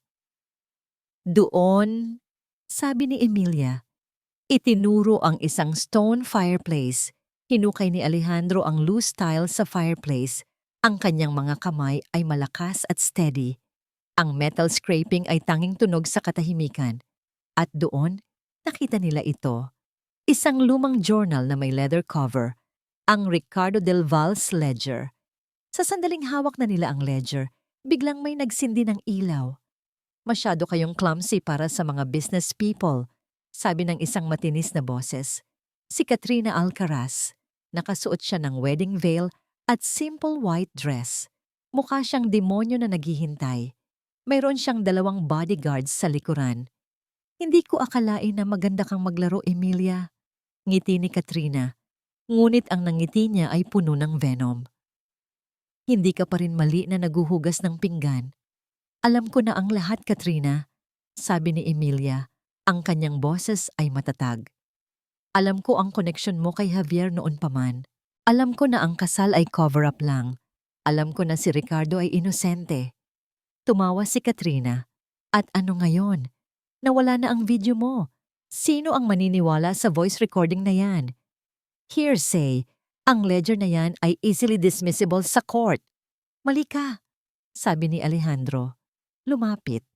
Doon, sabi ni Emilia, itinuro ang isang stone fireplace. Hinukay ni Alejandro ang loose tile sa fireplace. Ang kanyang mga kamay ay malakas at steady. Ang metal scraping ay tanging tunog sa katahimikan. At doon, nakita nila ito. Isang lumang journal na may leather cover, ang Ricardo Del Val's ledger. Sa sandaling hawak na nila ang ledger, biglang may nagsindi ng ilaw. Masyado kayong clumsy para sa mga business people, sabi ng isang matinis na boses. Si Katrina Alcaraz. Nakasuot siya ng wedding veil at simple white dress. Mukha siyang demonyo na naghihintay. Mayroon siyang 2 bodyguards sa likuran. Hindi ko akalain na maganda kang maglaro, Emilia. Ngiti ni Katrina. Ngunit ang nangiti niya ay puno ng venom. Hindi ka pa rin mali na naguhugas ng pinggan. Alam ko na ang lahat, Katrina, sabi ni Emilia. Ang kanyang boses ay matatag. Alam ko ang koneksyon mo kay Javier noon pa man. Alam ko na ang kasal ay cover-up lang. Alam ko na si Ricardo ay inosente. Tumawa si Katrina. At ano ngayon? Nawala na ang video mo. Sino ang maniniwala sa voice recording na yan? Hearsay. Ang ledger na yan ay easily dismissible sa court. Mali ka, sabi ni Alejandro. Lumapit.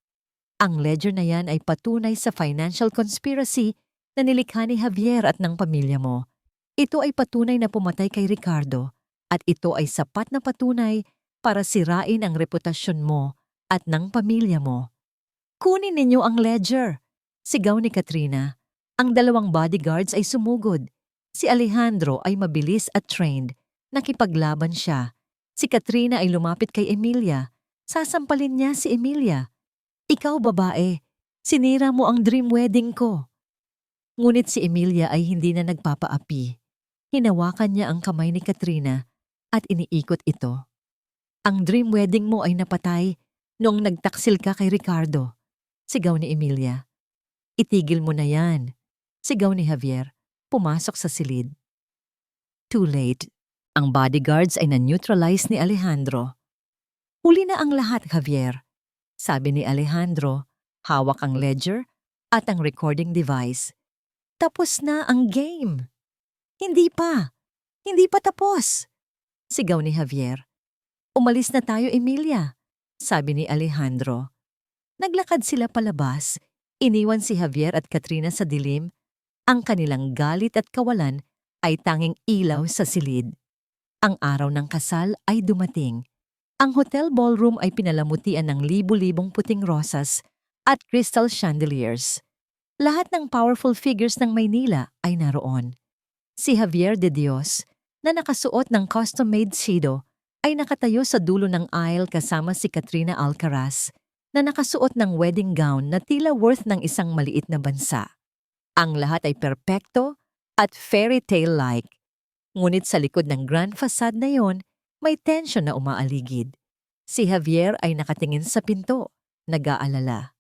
Ang ledger na yan ay patunay sa financial conspiracy na nilikha ni Javier at ng pamilya mo. Ito ay patunay na pumatay kay Ricardo at ito ay sapat na patunay para sirain ang reputasyon mo at ng pamilya mo. Kunin ninyo ang ledger, sigaw ni Katrina. Ang 2 bodyguards ay sumugod. Si Alejandro ay mabilis at trained. Nakipaglaban siya. Si Katrina ay lumapit kay Emilia. Sasampalin niya si Emilia. Ikaw, babae, sinira mo ang dream wedding ko. Ngunit si Emilia ay hindi na nagpapaapi. Hinawakan niya ang kamay ni Katrina at iniikot ito. Ang dream wedding mo ay napatay noong nagtaksil ka kay Ricardo. Sigaw ni Emilia. Itigil mo na yan. Sigaw ni Javier. Pumasok sa silid. Too late. Ang bodyguards ay na-neutralize ni Alejandro. Huli na ang lahat, Javier. Sabi ni Alejandro, hawak ang ledger at ang recording device. Tapos na ang game. Hindi pa. Hindi pa tapos. Sigaw ni Javier. Umalis na tayo, Emilia. Sabi ni Alejandro. Naglakad sila palabas. Iniwan si Javier at Katrina sa dilim. Ang kanilang galit at kawalan ay tanging ilaw sa silid. Ang araw ng kasal ay dumating. Ang hotel ballroom ay pinalamutian ng libu-libong puting rosas at crystal chandeliers. Lahat ng powerful figures ng Maynila ay naroon. Si Javier de Dios, na nakasuot ng custom-made sido, ay nakatayo sa dulo ng aisle kasama si Katrina Alcaraz, na nakasuot ng wedding gown na tila worth ng isang maliit na bansa. Ang lahat ay perpekto at fairy tale-like. Ngunit sa likod ng grand facade na yon, may tensyon na umaaligid. Si Javier ay nakatingin sa pinto, nag-aalala.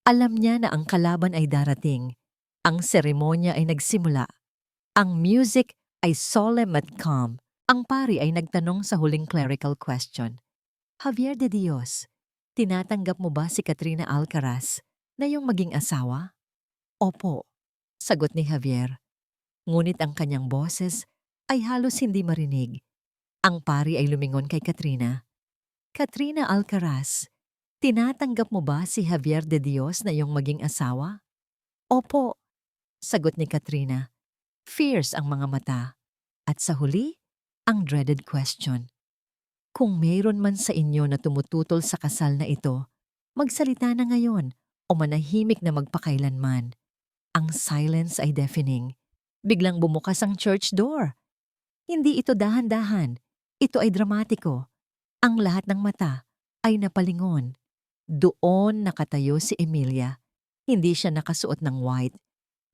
Alam niya na ang kalaban ay darating. Ang seremonya ay nagsimula. Ang music ay solemn at calm. Ang pari ay nagtanong sa huling clerical question. Javier de Dios, tinatanggap mo ba si Katrina Alcaraz na iyong maging asawa? Opo, sagot ni Javier. Ngunit ang kanyang boses ay halos hindi marinig. Ang pari ay lumingon kay Katrina. Katrina Alcaraz, tinatanggap mo ba si Javier de Dios na iyong maging asawa? Opo, sagot ni Katrina. Fierce ang mga mata. At sa huli, ang dreaded question. Kung mayroon man sa inyo na tumututol sa kasal na ito, magsalita na ngayon o manahimik na magpakailanman. Ang silence ay deafening. Biglang bumukas ang church door. Hindi ito dahan-dahan. Ito ay dramatiko. Ang lahat ng mata ay napalingon. Doon nakatayo si Emilia. Hindi siya nakasuot ng white.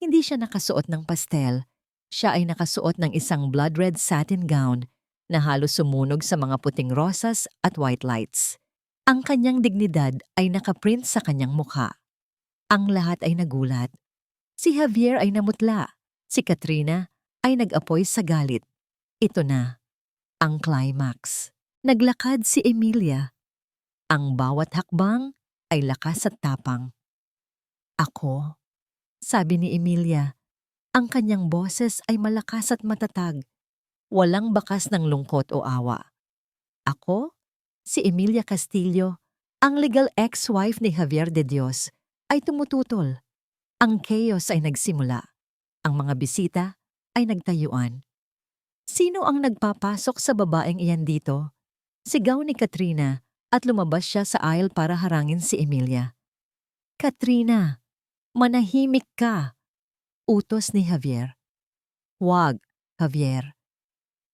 Hindi siya nakasuot ng pastel. Siya ay nakasuot ng isang blood-red satin gown na halos sumunog sa mga puting rosas at white lights. Ang kanyang dignidad ay nakaprint sa kanyang mukha. Ang lahat ay nagulat. Si Javier ay namutla. Si Katrina ay nag-apoy sa galit. Ito na, ang climax. Naglakad si Emilia. Ang bawat hakbang ay lakas at tapang. Ako, sabi ni Emilia. Ang kanyang boses ay malakas at matatag. Walang bakas ng lungkot o awa. Ako, si Emilia Castillo, ang legal ex-wife ni Javier de Dios, ay tumututol. Ang chaos ay nagsimula. Ang mga bisita ay nagtayuan. Sino ang nagpapasok sa babaeng iyan dito? Sigaw ni Katrina at lumabas siya sa aisle para harangin si Emilia. Katrina, manahimik ka, utos ni Javier. Wag, Javier.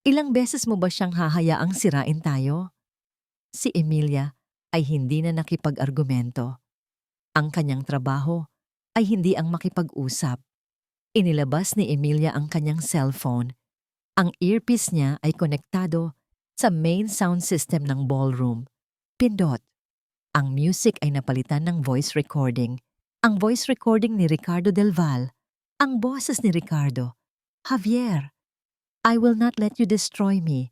Ilang beses mo ba siyang hahayaang sirain tayo? Si Emilia ay hindi na nakipag-argumento. Ang kanyang trabaho ay hindi ang makipag-usap. Inilabas ni Emilia ang kanyang cellphone. Ang earpiece niya ay konektado sa main sound system ng ballroom. Pindot. Ang music ay napalitan ng voice recording. Ang voice recording ni Ricardo Del Val. Ang boses ni Ricardo. Javier, I will not let you destroy me.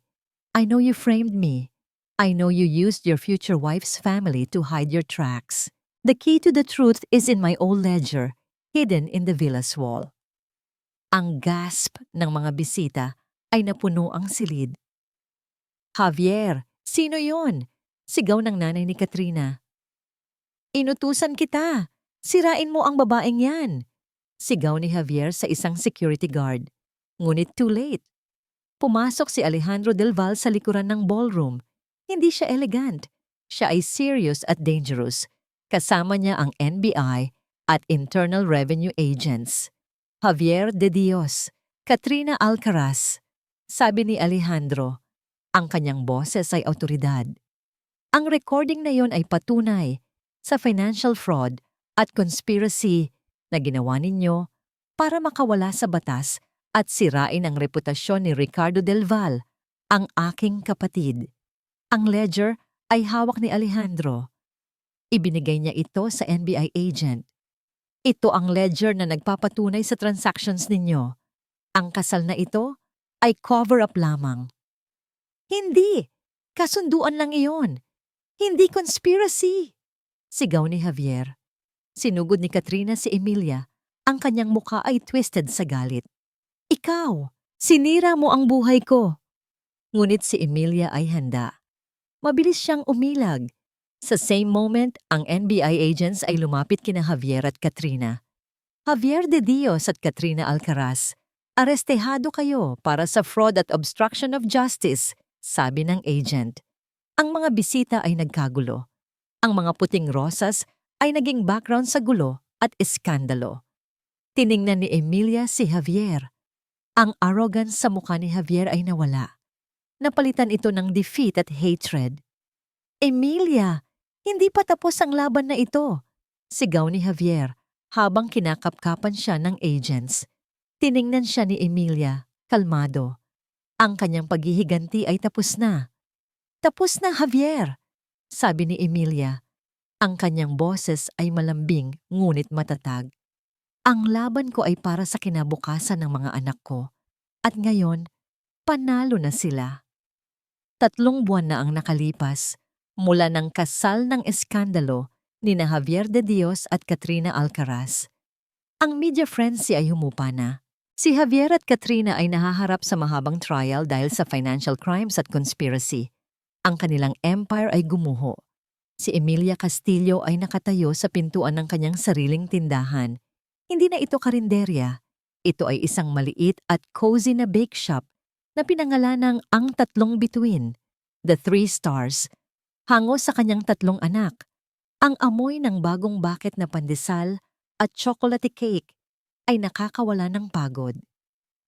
I know you framed me. I know you used your future wife's family to hide your tracks. The key to the truth is in my old ledger, hidden in the villa's wall. Ang gasp ng mga bisita ay napuno ang silid. Javier, sino yon? Sigaw ng nanay ni Katrina. Inutusan kita. Sirain mo ang babaeng yan. Sigaw ni Javier sa isang security guard. Ngunit too late. Pumasok si Alejandro Del Val sa likuran ng ballroom. Hindi siya elegant. Siya ay serious at dangerous. Kasama niya ang NBI at Internal Revenue Agents. Javier de Dios, Katrina Alcaraz. Sabi ni Alejandro, ang kanyang boses ay awtoridad. Ang recording na yon ay patunay sa financial fraud at conspiracy na ginawa ninyo para makawala sa batas at sirain ang reputasyon ni Ricardo Del Val, ang aking kapatid. Ang ledger ay hawak ni Alejandro. Ibinigay niya ito sa NBI agent. Ito ang ledger na nagpapatunay sa transactions ninyo. Ang kasal na ito ay cover-up lamang. Hindi! Kasunduan lang iyon. Hindi conspiracy! Sigaw ni Javier. Sinugod ni Katrina si Emilia. Ang kanyang muka ay twisted sa galit. Ikaw! Sinira mo ang buhay ko! Ngunit si Emilia ay handa. Mabilis siyang umilag. Sa same moment, ang NBI agents ay lumapit kina Javier at Katrina. Javier de Dios at Katrina Alcaraz, arestehado kayo para sa fraud at obstruction of justice, sabi ng agent. Ang mga bisita ay nagkagulo. Ang mga puting rosas ay naging background sa gulo at iskandalo. Tiningnan ni Emilia si Javier. Ang arrogance sa mukha ni Javier ay nawala. Napalitan ito ng defeat at hatred. Emilia, hindi pa tapos ang laban na ito, sigaw ni Javier habang kinakapkapan siya ng agents. Tiningnan siya ni Emilia, kalmado. Ang kanyang paghihiganti ay tapos na. Tapos na, Javier, sabi ni Emilia. Ang kanyang boses ay malambing ngunit matatag. Ang laban ko ay para sa kinabukasan ng mga anak ko. At ngayon, panalo na sila. 3 buwan na ang nakalipas mula ng kasal ng eskandalo ni Javier de Dios at Katrina Alcaraz. Ang media frenzy ay humupa na. Si Javier at Katrina ay nahaharap sa mahabang trial dahil sa financial crimes at conspiracy. Ang kanilang empire ay gumuho. Si Emilia Castillo ay nakatayo sa pintuan ng kanyang sariling tindahan. Hindi na ito karinderya. Ito ay isang maliit at cozy na bake shop na pinangalan ng Ang Tatlong Bituin, The 3 Stars, hango sa kanyang 3 anak. Ang amoy ng bagong bakit na pandesal at chocolate cake ay nakakawala ng pagod.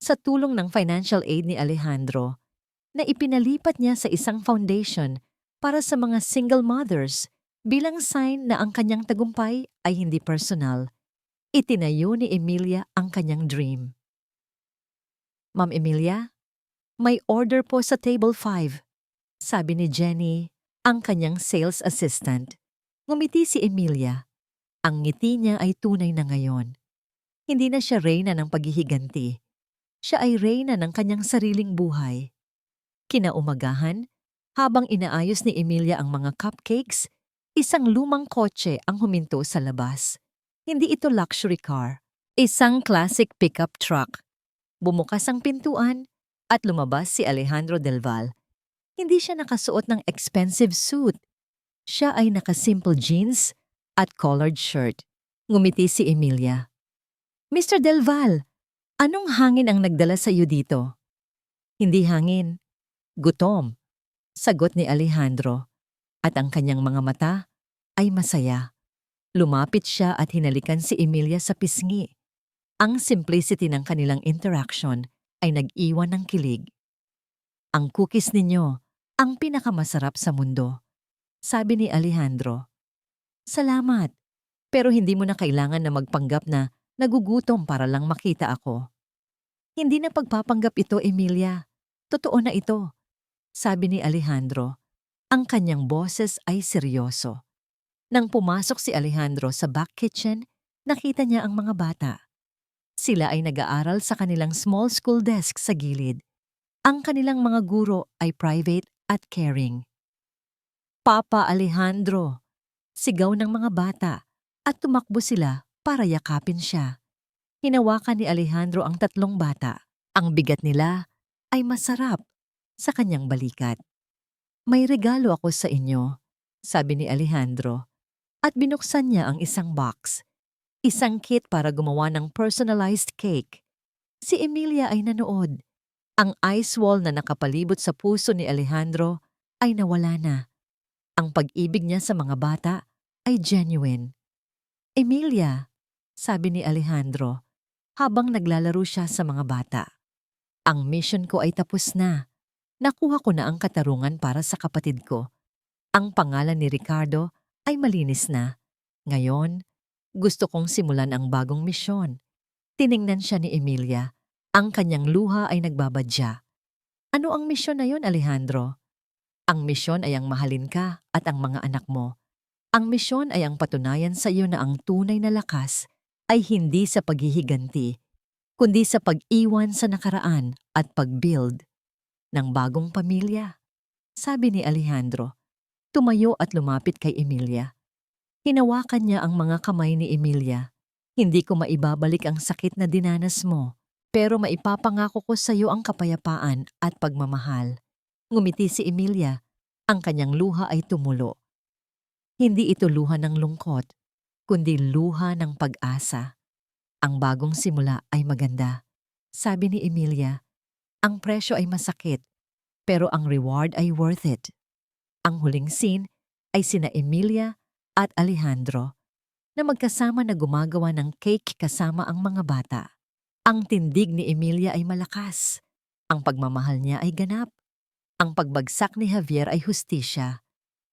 Sa tulong ng financial aid ni Alejandro, na ipinalipat niya sa isang foundation para sa mga single mothers bilang sign na ang kanyang tagumpay ay hindi personal. Itinayo ni Emilia ang kanyang dream. Ma'am Emilia, may order po sa table 5, sabi ni Jenny, ang kanyang sales assistant. Ngumiti si Emilia. Ang ngiti niya ay tunay na ngayon. Hindi na siya reyna ng paghihiganti. Siya ay reyna ng kanyang sariling buhay. Kinaumagahan, habang inaayos ni Emilia ang mga cupcakes, isang lumang kotse ang huminto sa labas. Hindi ito luxury car, isang classic pickup truck. Bumukas ang pintuan at lumabas si Alejandro Del Val. Hindi siya nakasuot ng expensive suit. Siya ay naka-simple jeans at collared shirt. Ngumiti si Emilia. Mr. Del Val, anong hangin ang nagdala sa iyo dito? Hindi hangin. Gutom. Sagot ni Alejandro, at ang kanyang mga mata ay masaya. Lumapit siya at hinalikan si Emilia sa pisngi. Ang simplicity ng kanilang interaction ay nag-iwan ng kilig. Ang cookies ninyo, ang pinakamasarap sa mundo, sabi ni Alejandro. Salamat, pero hindi mo na kailangan na magpanggap na nagugutom para lang makita ako. Hindi na pagpapanggap ito, Emilia. Totoo na ito, sabi ni Alejandro. Ang kanyang boses ay seryoso. Nang pumasok si Alejandro sa back kitchen, nakita niya ang mga bata. Sila ay nag-aaral sa kanilang small school desk sa gilid. Ang kanilang mga guro ay private at caring. Papa Alejandro, sigaw ng mga bata at tumakbo sila para yakapin siya. Hinawakan ni Alejandro ang tatlong bata. Ang bigat nila ay masarap sa kanyang balikat. May regalo ako sa inyo, sabi ni Alejandro. At binuksan niya ang isang box. Isang kit para gumawa ng personalized cake. Si Emilia ay nanood. Ang ice wall na nakapalibot sa puso ni Alejandro ay nawala na. Ang pag-ibig niya sa mga bata ay genuine. Emilia, sabi ni Alejandro, habang naglalaro siya sa mga bata. Ang mission ko ay tapos na. Nakuha ko na ang katarungan para sa kapatid ko. Ang pangalan ni Ricardo ay malinis na. Ngayon, gusto kong simulan ang bagong misyon. Tiningnan siya ni Emilia. Ang kanyang luha ay nagbabadya. Ano ang misyon na yon, Alejandro? Ang misyon ay ang mahalin ka at ang mga anak mo. Ang misyon ay ang patunayan sa iyo na ang tunay na lakas ay hindi sa paghihiganti, kundi sa pag-iwan sa nakaraan at pag-build ng bagong pamilya. Sabi ni Alejandro. Tumayo at lumapit kay Emilia. Hinawakan niya ang mga kamay ni Emilia. Hindi ko maibabalik ang sakit na dinanas mo, pero maipapangako ko sa iyo ang kapayapaan at pagmamahal. Ngumiti si Emilia. Ang kanyang luha ay tumulo. Hindi ito luha ng lungkot, kundi luha ng pag-asa. Ang bagong simula ay maganda. Sabi ni Emilia, ang presyo ay masakit, pero ang reward ay worth it. Ang huling scene ay sina Emilia at Alejandro na magkasama na gumagawa ng cake kasama ang mga bata. Ang tindig ni Emilia ay malakas. Ang pagmamahal niya ay ganap. Ang pagbagsak ni Javier ay hustisya.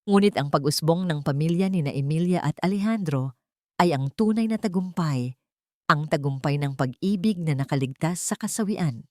Ngunit ang pag-usbong ng pamilya ni na Emilia at Alejandro ay ang tunay na tagumpay, ang tagumpay ng pag-ibig na nakaligtas sa kasawian.